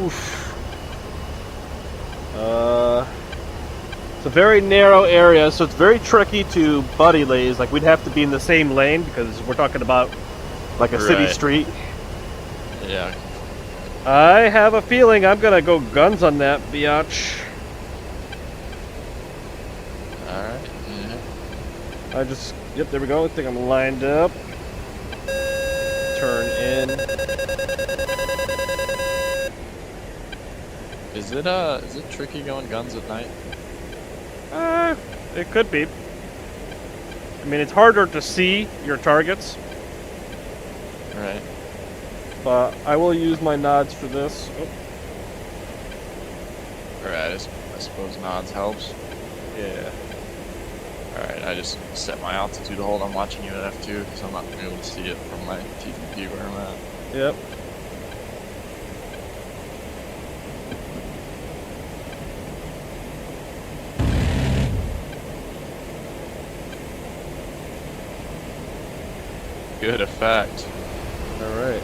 Oof. It's a very narrow area, so it's very tricky to buddy lays. Like, we'd have to be in the same lane because we're talking about like a city Right. street. Yeah. I have a feeling I'm gonna go guns on that biatch. Alright. Yeah. Yep, there we go. I think I'm lined up. Turn in. Is it tricky going guns at night? It could be. I mean, it's harder to see your targets, Right. but I will use my nods for this. Oh, Alright, I suppose nods helps. yeah. Alright, I just set my altitude hold. I'm watching you at F2 because I'm not going to be able to see it from my TTP where I'm at. Yep. Good effect. Alright.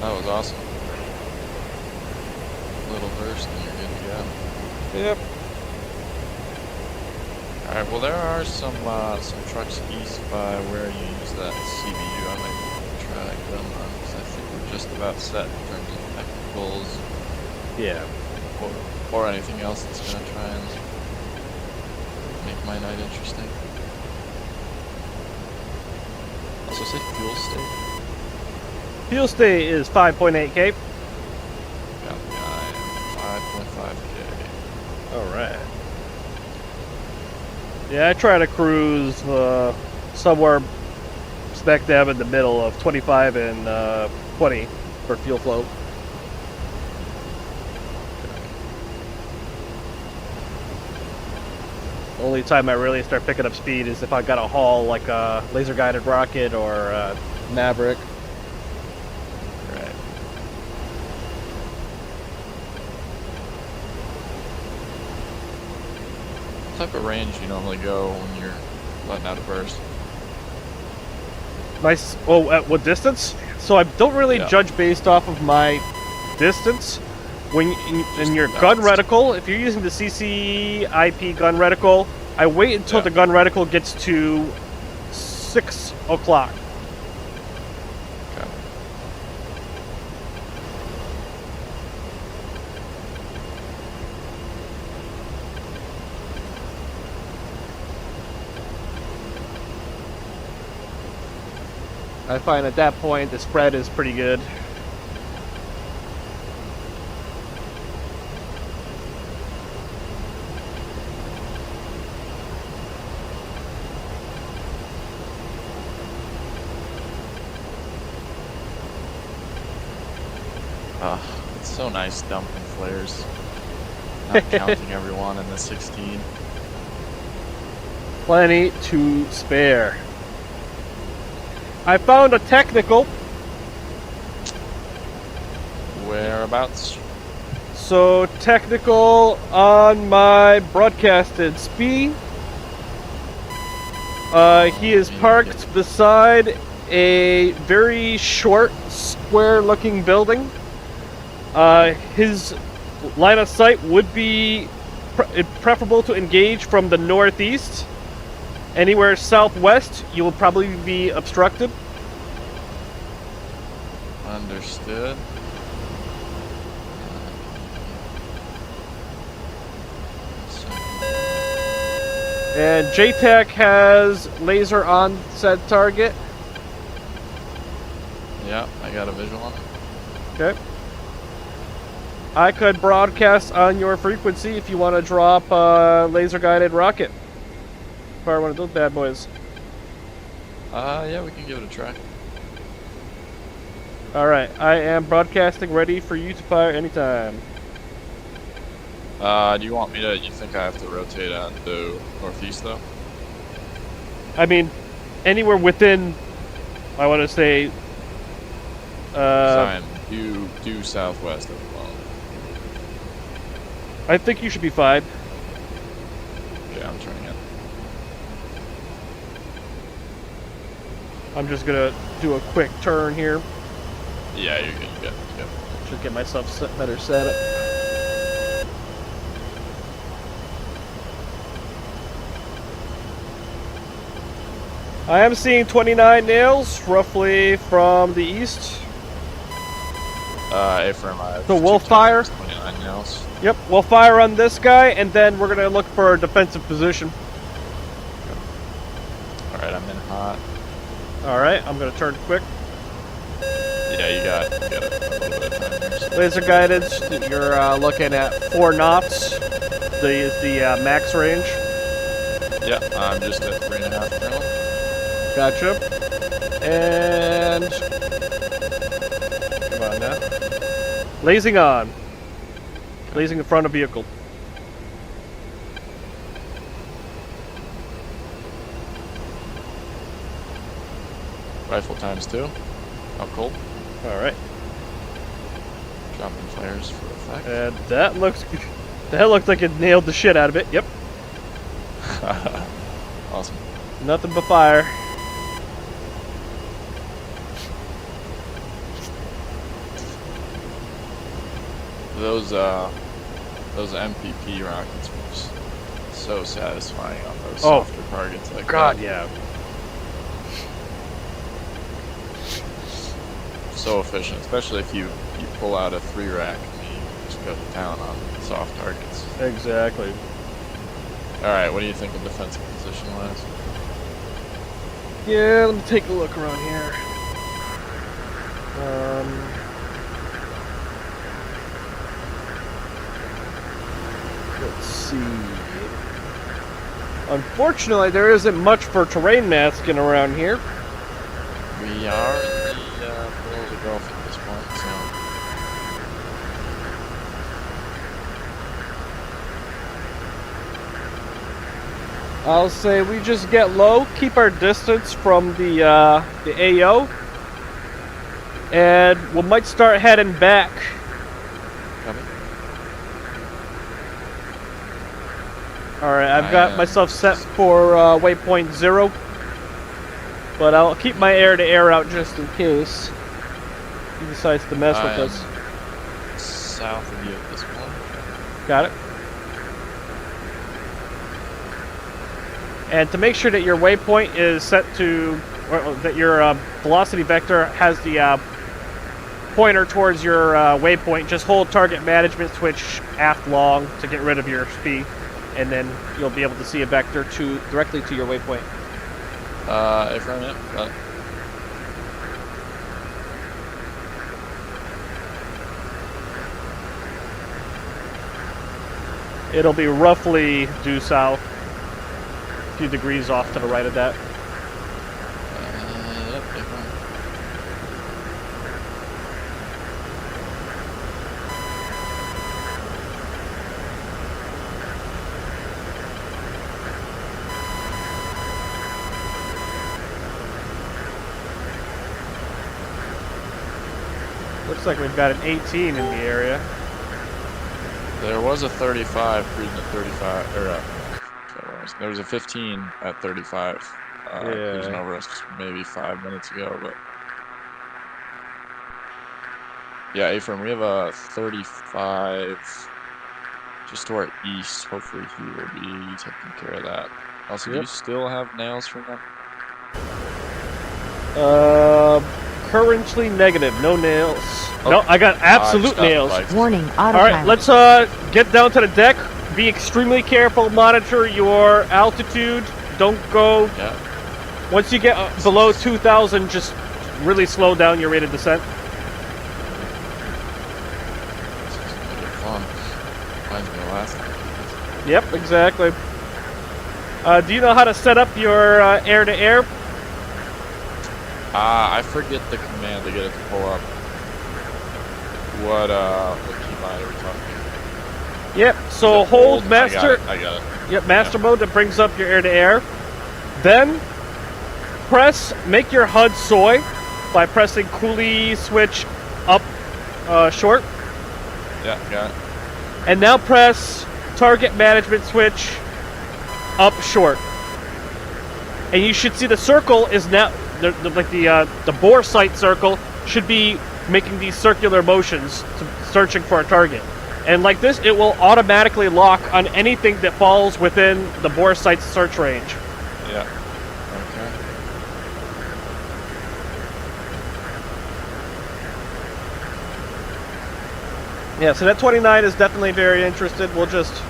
That was awesome. Little burst and you're good to go. Yep. Alright, well there are some trucks east by where you use that CBU. I might try to get them on because I think we're just about set in terms of technicals Yeah. or anything else that's going to try and make my night interesting. Also say fuel state. Fuel stay is 5.8K. Got the guy at 5.5K. Alright. Yeah, I try to cruise somewhere smack dab in the middle of 25 and 20 for fuel flow. Only time I really start picking up speed is if I got a haul like a laser guided rocket or Maverick. Right. What type of range do you normally go when you're letting out a burst? Nice. Oh, at what distance? So I don't really Yeah. judge based off of my distance. When in your gun balanced. reticle, if you're using the CCIP gun reticle, I wait until Yeah. the gun reticle gets to 6 o'clock. Okay. I find at that point the spread is pretty good. It's so nice dumping flares. Not counting everyone in the 16. Plenty to spare. I found a technical. Whereabouts? So technical on my broadcasted speed. He is parked beside a very short, square-looking building. His line of sight would be preferable to engage from the northeast. Anywhere southwest, you will probably be obstructed. Understood. And JTAC has laser on said target. Yeah, I got a visual on it. Okay. I could broadcast on your frequency if you want to drop a laser-guided rocket. Fire one of those bad boys. Yeah, we can give it a try. Alright, I am broadcasting ready for you to fire anytime. Do you want me to, you think I have to rotate on the northeast though? I mean, anywhere within, I want to say, Sign due southwest of the moment. I think you should be fine. Yeah, I'm turning in. I'm just gonna do a quick turn here. Yeah, you're good, you're good. Should get myself better set up. I am seeing 29 nails, roughly from the east. A-firm, I have So we'll fire. 29 nails. Yep, we'll fire on this guy, and then we're gonna look for a defensive position. Alright, I'm in hot. Alright, I'm gonna turn quick. Yeah, you got a little bit of time here. So. Laser guidance, you're looking at 4 knots. Is the max range. Yeah, I'm just at 3.5 currently. Gotcha. And come on now. Lasing on. Lasing in front of vehicle. Rifle ×2. How cold? Alright. Dropping flares for effect. And that looks like it nailed the shit out of it. Yep. Awesome. Nothing but fire. Those MPP rockets were just so satisfying on those Oh, softer targets like God, that. yeah. So efficient, especially if you pull out a 3-rack and you just go to town on soft targets. Exactly. Alright, what do you think of defensive position wise? Yeah, let me take a look around here. Let's see. Unfortunately, there isn't much for terrain masking around here. We are in the middle of the Gulf at this point, so... I'll say we just get low, keep our distance from the AO, and we might start heading back. Coming. Alright, I've got myself set for waypoint 0, but I'll keep my air-to-air out just in case he decides to mess with us. South of you at this point. Got it. And to make sure that your waypoint is set to, or that your velocity vector has the pointer towards your waypoint, just hold target management switch aft long to get rid of your speed, and then you'll be able to see a vector directly to your waypoint. A-frame, yeah, got it. It'll be roughly due south, a few degrees off to the right of that. Yep, A-frame. Looks like we've got an 18 in the area. There was a 35 cruising at 35, or there was a 15 at 35 cruising over us maybe 5 minutes ago, but yeah, A-frame, we have a 35 just to our east. Hopefully he will be taking care of that. Also, do you still have nails from them? Currently negative. No nails. Oh. No, I got absolute nails. Warning, autopilot. All right, let's get down to the deck. Be extremely careful. Monitor your altitude. Don't go. Yeah. Once you get below 2,000, just really slow down your rate of descent. This is gonna be fun. Reminds me of last time. Yep, exactly. Do you know how to set up your air-to-air? I forget the command to get it to pull up. What keybind are we talking? Yep, so hold master. I got it. Yep, master mode that brings up your air-to-air. Then make your HUD soy by pressing coolie switch up short. Yeah, got it. And now press target management switch up short. And you should see the circle is now the bore sight circle should be making these circular motions searching for a target. And like this, it will automatically lock on anything that falls within the bore sight's search range. Yeah. Okay. Yeah, so that 29 is definitely very interested. We'll just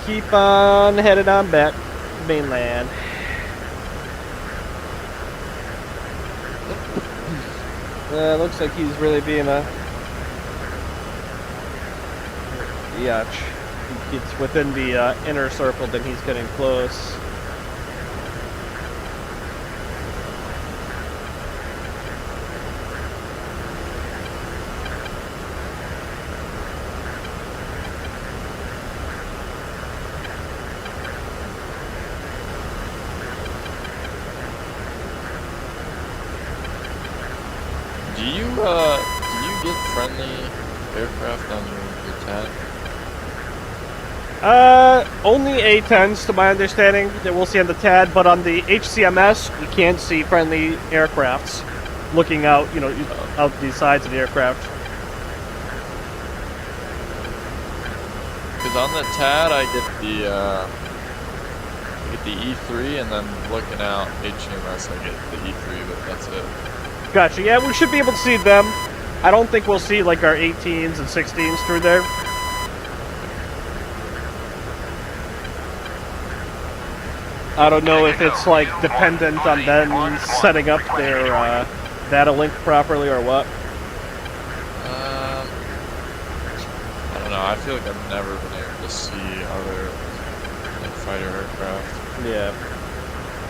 keep on headed on back to mainland. Looks like he's really being a yacht. He gets within the inner circle, then he's getting close. Do you get friendly aircraft on your TAD? Only A10s to my understanding that we'll see on the TAD, but on the HCMS we can't see friendly aircrafts looking out, out the sides of the aircraft. Because on the TAD I get the E3, and then looking out HCMS I get the E3, but that's it. Gotcha. Yeah, we should be able to see them. I don't think we'll see like our 18s and 16s through there. I don't know if it's like dependent on them setting up their data link properly or what. I don't know. I feel like I've never been able to see other fighter aircraft. Yeah.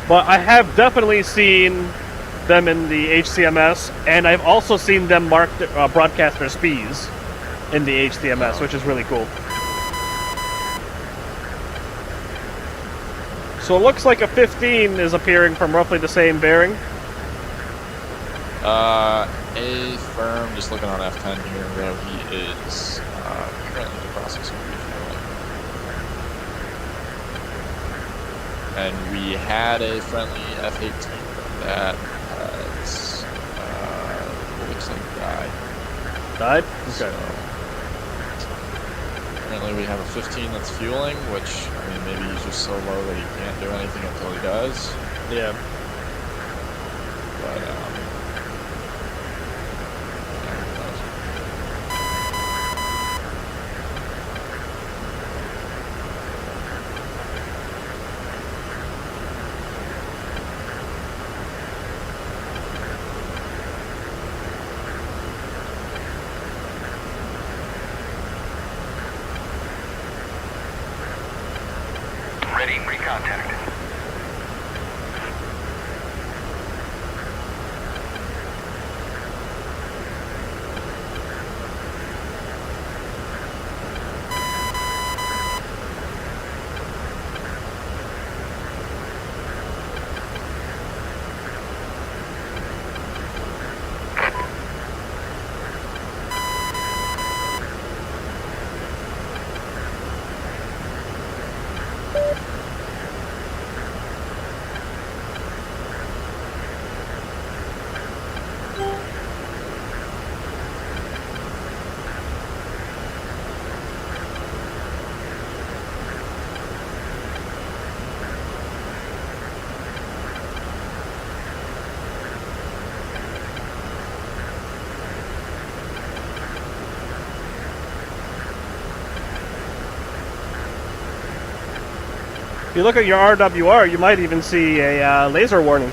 But I have definitely seen them in the HCMS, and I've also seen them broadcast their speeds in the HCMS, which is really cool. So it looks like a 15 is appearing from roughly the same bearing. A firm, just looking on F10 here, though, he is currently in the process of refueling. And we had a friendly F-18 that has, looks like died. Died? Okay. So, currently we have a 15 that's fueling, which, I mean, maybe he's just so low that he can't do anything until he does. Yeah. But, yeah, who knows. Ready, recontact. If you look at your RWR, you might even see a laser warning. A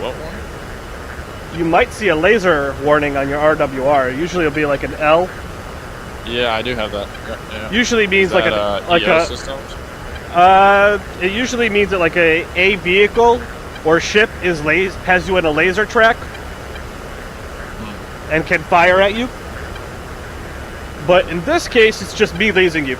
what one? You might see a laser warning on your RWR. Usually it'll be like an L. Yeah, I do have that. Yeah. Usually means Is like that, like EO a systems? It usually means that like a vehicle or ship has you in a laser track and can fire at you. But in this case, it's just me lasing you.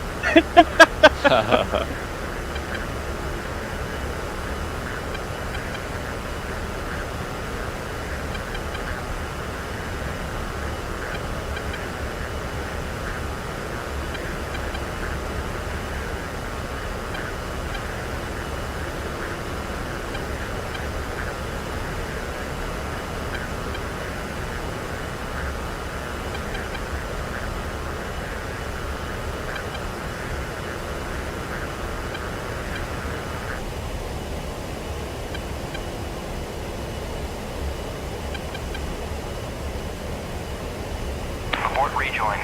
Abort rejoin.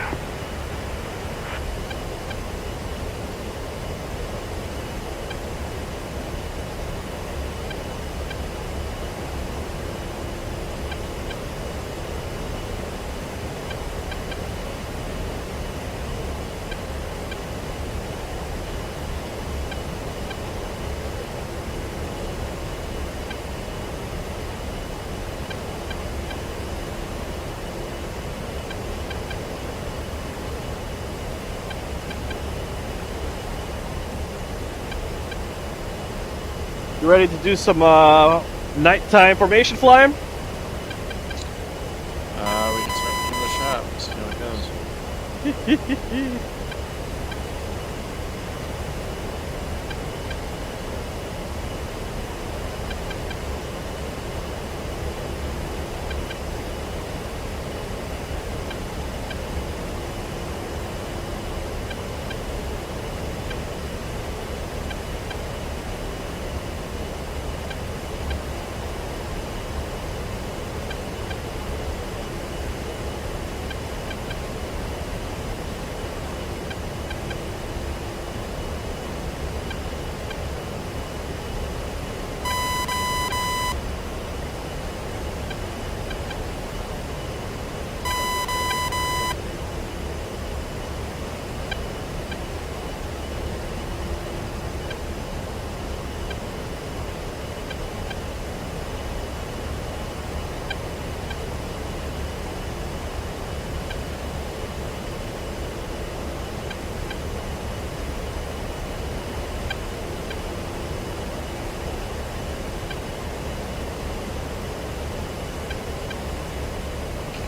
You ready to do some nighttime formation flying? We can start giving it a shot. We'll see how it goes.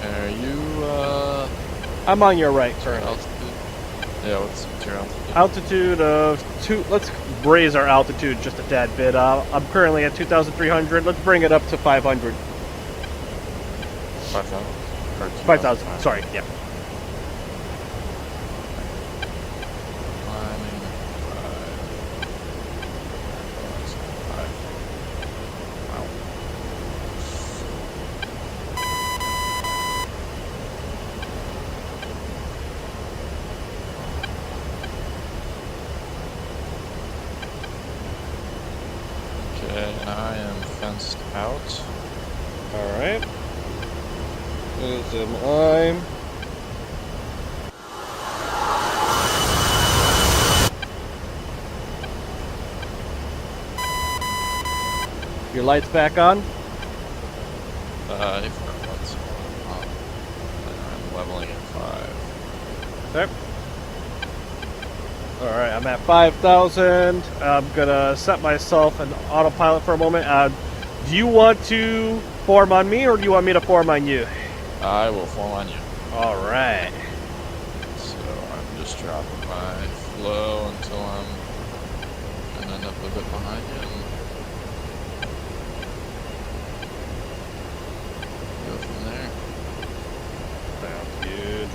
Are you, I'm on your right currently. altitude? Yeah, what's your altitude? Altitude of 2. Let's raise our altitude just a tad bit. I'm currently at 2,300. Let's bring it up to 500. 5,000? 5,000. Sorry. Yeah. Climbing 5. Wow. Okay, I am fenced out. All right. As am I. Your lights back on? If let's I'm leveling at 5. Okay. Alright, I'm at 5,000. I'm gonna set myself an autopilot for a moment. Do you want to form on me or do you want me to form on you? I will form on you. Alright. So I'm just dropping my flow until I'm gonna end up a bit behind you and go from there. Sounds good.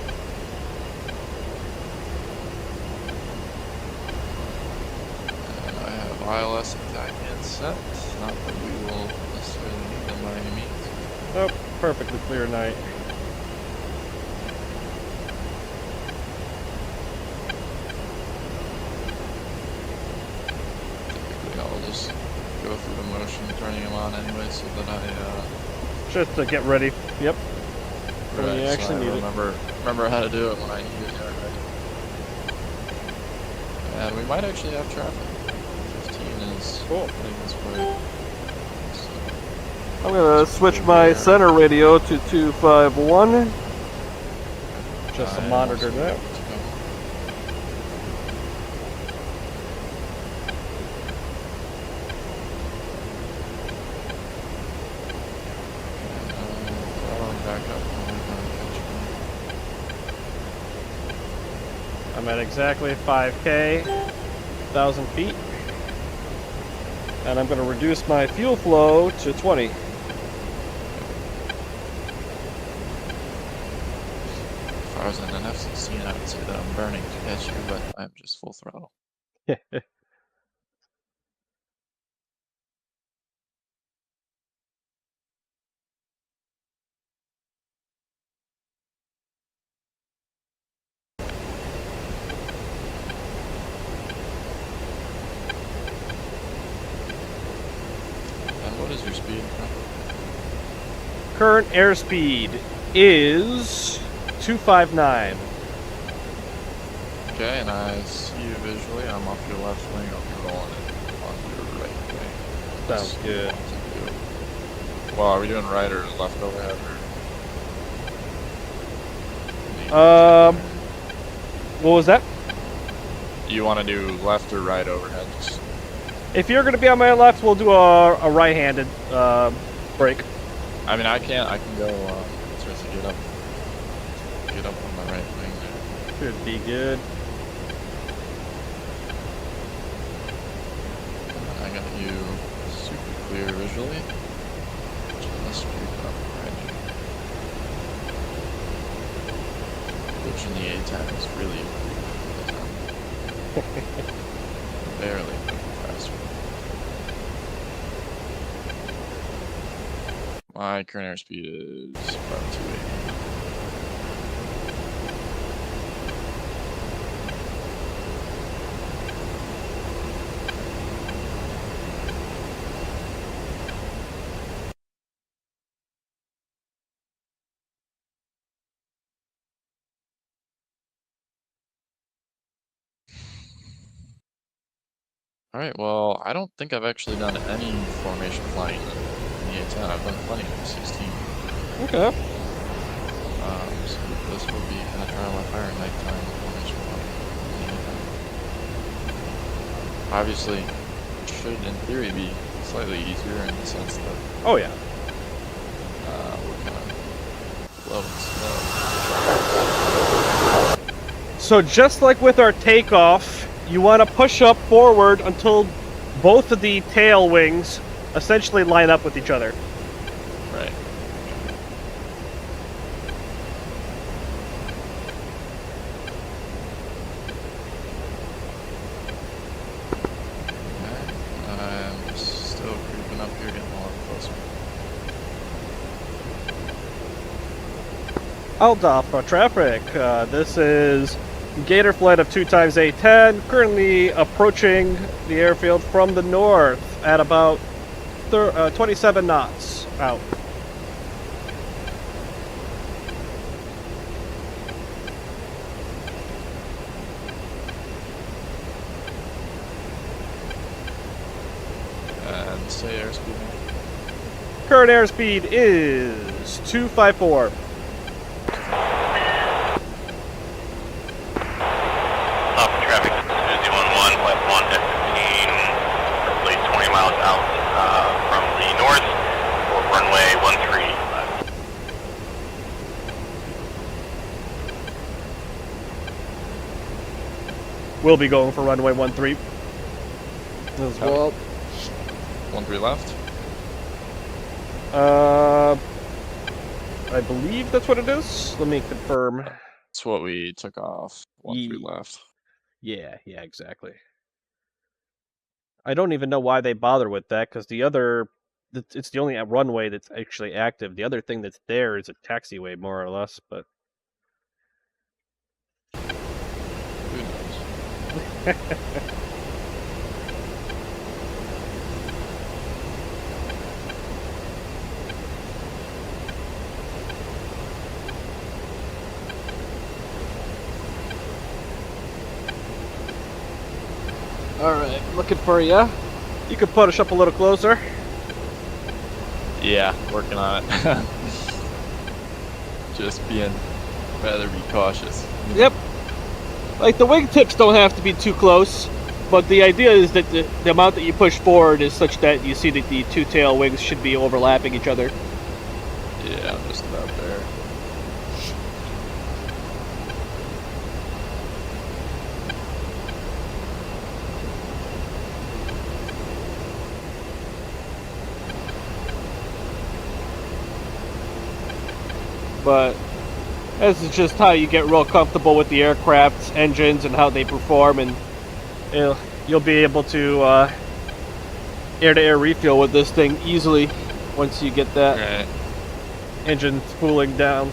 And I have ILS attack set. Not that we will necessarily need them by any means. Oh, perfectly clear night. just go through the motion of turning them on anyway, so that I Just to get ready. Yep. When you so actually I need it. remember how to do it when I need it. Right? And we might actually have traffic. 15 is Cool. heading this way. So, I'm gonna switch my center radio to 251. Just to monitor that. I'm at exactly 5K, 1,000 feet. And I'm going to reduce my fuel flow to 20. If I was in an FCC, I would say that I'm burning to catch you, but I'm just full throttle. What is your speed? Current airspeed is 259. Okay, and I see you visually. I'm off your left wing. I'll be rolling it on your right wing. Sounds good. Well, are we doing right or left overhead? What was that? You want to do left or right overhead? Just If you're going to be on my left, we'll do a right-handed brake. I mean, I can go start to get up on my right wing there. Should be good. I got you super clear visually. Just creep up behind you. Which in the A10 is really barely faster. My current airspeed is about 280. Alright, well, I don't think I've actually done any formation flying in the A10. I've done plenty in the 16. Okay. So this will be kind of trial by fire nighttime formation flying in the A10. Obviously, it should, in theory, be slightly easier in the sense that Oh, yeah. we're kind of low and slow. So just like with our takeoff, you want to push up forward until both of the tail wings essentially line up with each other. Right. Okay. I'm still creeping up here, getting a lot closer. Alpha traffic. This is Gator flight of 2x A10, currently approaching the airfield from the north at about 27 knots out. And say airspeed. Current airspeed is 254. Traffic 211, left 1 at 15, roughly 20 miles out from the north, or runway 13 left. We'll be going for runway 13 as well. 13 left. I believe that's what it is. Let me confirm. That's what we took off. 13 left. Yeah, exactly. I don't even know why they bother with that, because the other, it's the only runway that's actually active. The other thing that's there is a taxiway, more or less, but... Who knows? Alright, looking for you. You can push up a little closer. Yeah, working on it. Just rather be cautious. Yep. Like, the wingtips don't have to be too close, but the idea is that the amount that you push forward is such that you see that the two tail wings should be overlapping each other. Yeah, I'm just about there. But this is just how you get real comfortable with the aircraft's engines and how they perform, and you'll be able to air-to-air refuel with this thing easily once you get that engine spooling down.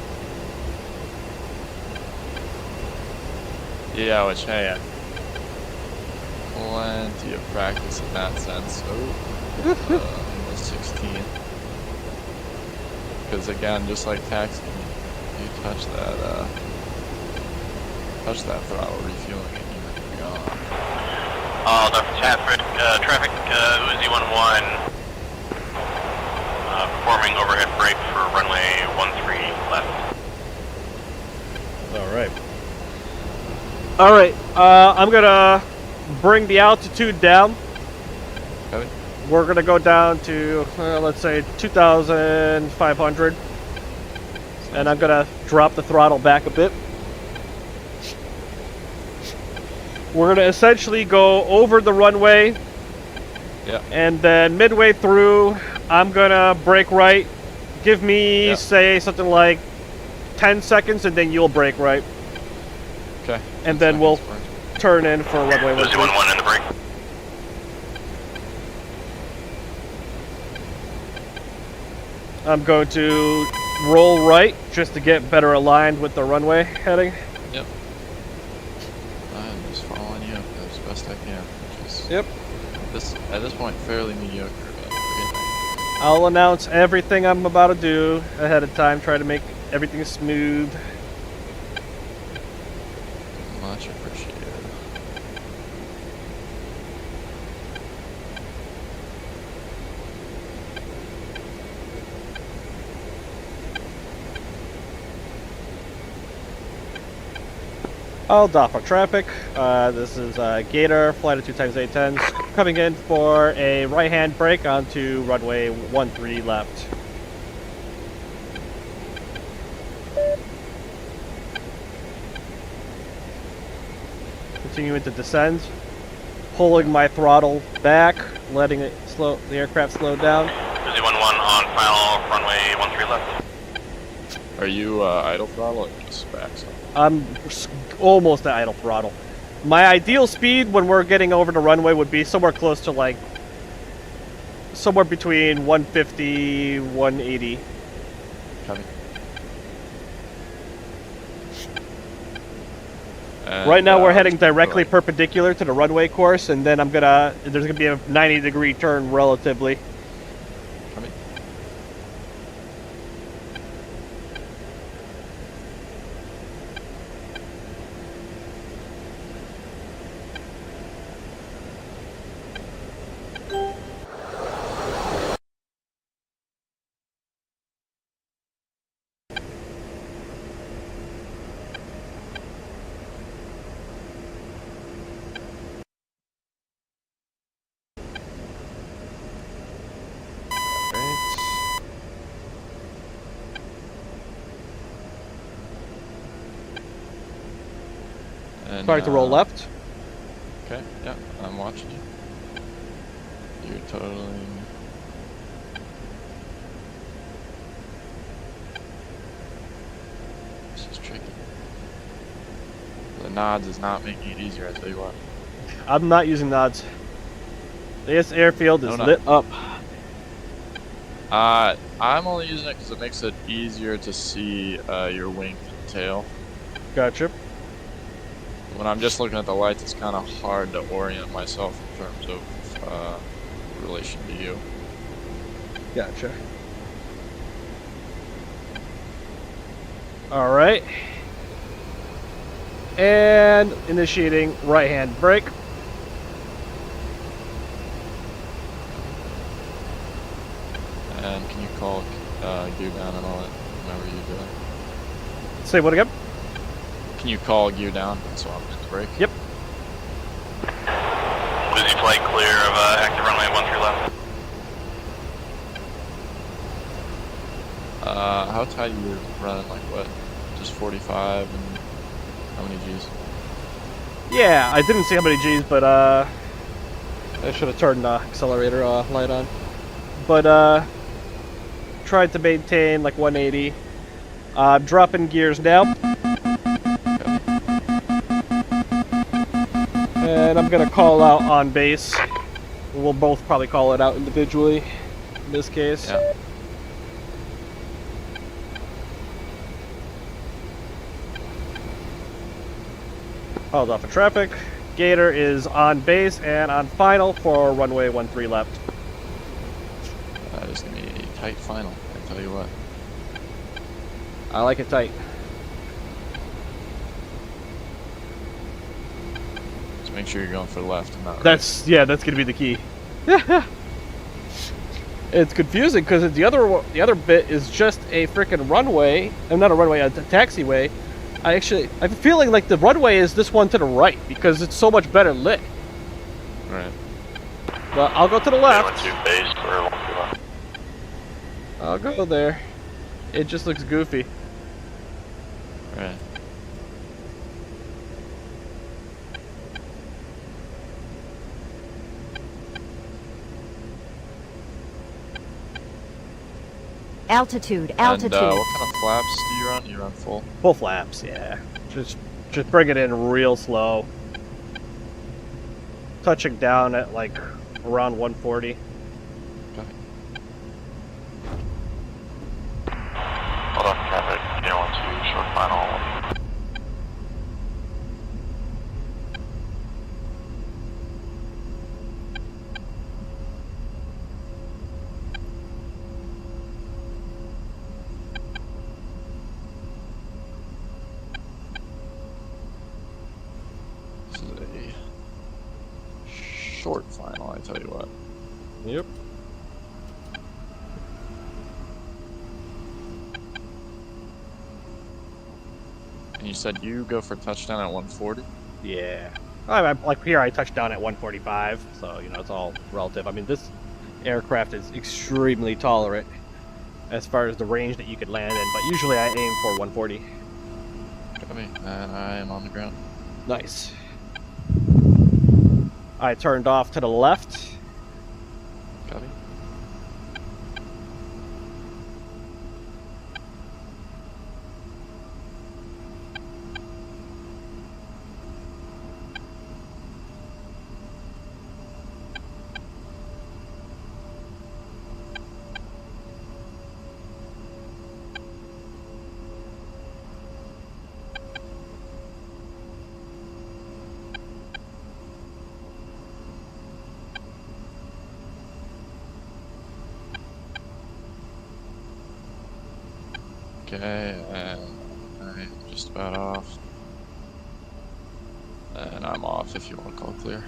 Yeah, which, hey, plenty of practice in that sense. Oh, the 16. Because again, just like taxiing, you touch that throttle refueling and you're gone. Traffic, Uzi 11, performing overhead brake for runway 13 left. Alright. Alright, I'm gonna bring the altitude down. Okay. We're gonna go down to, let's say, 2,500. And I'm gonna drop the throttle back a bit. We're gonna essentially go over the runway. Yeah. And then midway through, I'm gonna brake right. Give me, say, something like 10 seconds, and then you'll brake right. Okay. And then we'll turn in for runway 13. Uzi 11 in the brake. Yep. I'm going to roll right just to get better aligned with the runway heading. Yep. I'm just following you as best I can, which is at this point fairly mediocre. But I'll announce everything I'm about to do ahead of time, try to make everything smooth. much appreciated. All dock for traffic. This is Gator, flight of 2 times A10s, coming in for a right-hand brake onto runway 13 left. Continuing to descend, pulling my throttle back, letting it slow the aircraft slow down. Uzi 11 on final runway 13 left. Are you idle throttle or just back? I'm almost at idle throttle. My ideal speed when we're getting over the runway would be somewhere close to like somewhere between 150, 180. Copy. And, Right now we're heading directly perpendicular to the runway course, and then there's gonna be a 90-degree turn relatively. Copy. And, Starting to roll left. Okay, yeah, I'm watching you. You're totaling. This is tricky. The nods is not making it easier, I tell you what. I'm not using nods. This airfield is lit up. I'm only using it because it makes it easier to see your wing and tail. Gotcha. When I'm just looking at the lights, it's kind of hard to orient myself in terms of relation to you. Gotcha. All right. And initiating right-hand brake. And can you call gear down and all that whenever you do it? Say what again? Can you call gear down so I'm in the break? Yep. Busy flight clear of active runway 13 left. How tight are you running? Like what? Just 45 and how many G's? Yeah, I didn't see how many G's, but I should have turned the accelerator light on. But tried to maintain like 180. Dropping gears now. And I'm gonna call out on base. We'll both probably call it out individually in this case. Yeah. Hauled off of traffic. Gator is on base and on final for runway 13 left. That is gonna be a tight final, I tell you what. I like it tight. Just make sure you're going for the left and not right. That's gonna be the key. It's confusing because the other bit is just a freaking runway, and not a runway, a taxiway. I'm feeling like the runway is this one to the right because it's so much better lit. Right. But I'll go to the left. Base for 13 left. I'll go there. It just looks goofy. Right. Altitude. And what kind of flaps do you run? You run full? Full flaps, yeah. Just bring it in real slow. Touching down at like around 140. Okay. Hold on, traffic. Gear 12, short final. This is a short final, I tell you what. Yep. And you said you go for touchdown at 140? Yeah. Like here I touched down at 145, so you know it's all relative. I mean this aircraft is extremely tolerant as far as the range that you could land in, but usually I aim for 140. Copy. And I am on the ground. Nice. I turned off to the left. Copy. Okay, and I'm just about off. And I'm off if you want to call clear.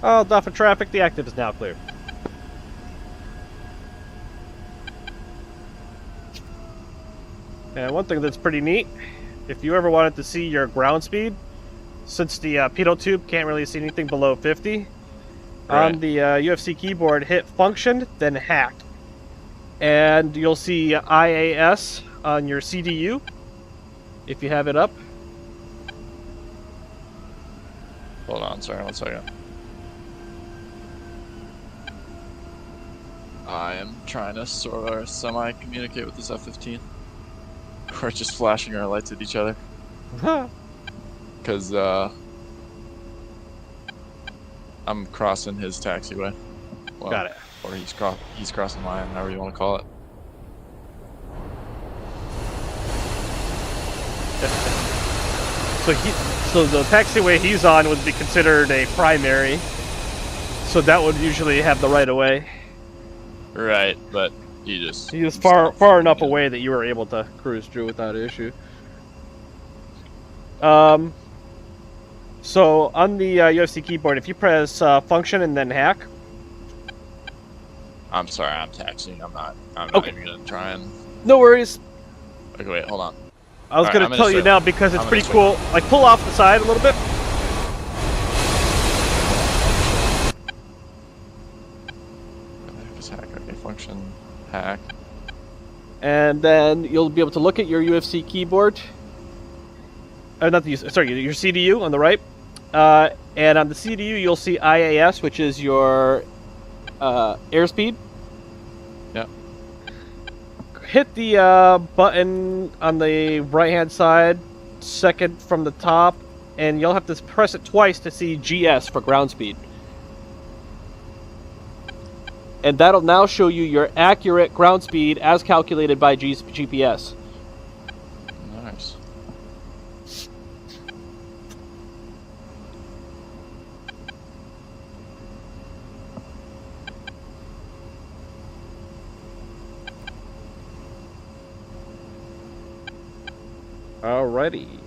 Oh, off of traffic, the active is now clear. And one thing that's pretty neat, if you ever wanted to see your ground speed, since the pitot tube can't really see anything below 50, Right. on the UFC keyboard, hit function, then hack. And you'll see IAS on your CDU, if you have it up. Hold on, sorry, 1 second. I am trying to sort of semi-communicate with this F-15. We're just flashing our lights at each other. Because, I'm crossing his taxiway. Well, Got it. Or he's crossing mine, however you want to call it. So the taxiway he's on would be considered a primary. So that would usually have the right of way. Right, but he was far enough away that you were able to cruise through without issue. So on the UFC keyboard, if you press function and then hack, I'm sorry, I'm taxiing. I'm not Okay. even gonna try and. No worries. Okay, wait, hold on. I was Alright, gonna I'm gonna tell you switch. now because it's I'm pretty gonna cool. Like, pull off the side a little bit. Hack. Okay, function hack. And then you'll be able to look at your UFC keyboard. Not the sorry, your CDU on the right. And on the CDU, you'll see IAS, which is your airspeed. Yep. Hit the button on the right-hand side, second from the top, and you'll have to press it twice to see GS for ground speed. And that'll now show you your accurate ground speed as calculated by GPS. Nice. Alrighty.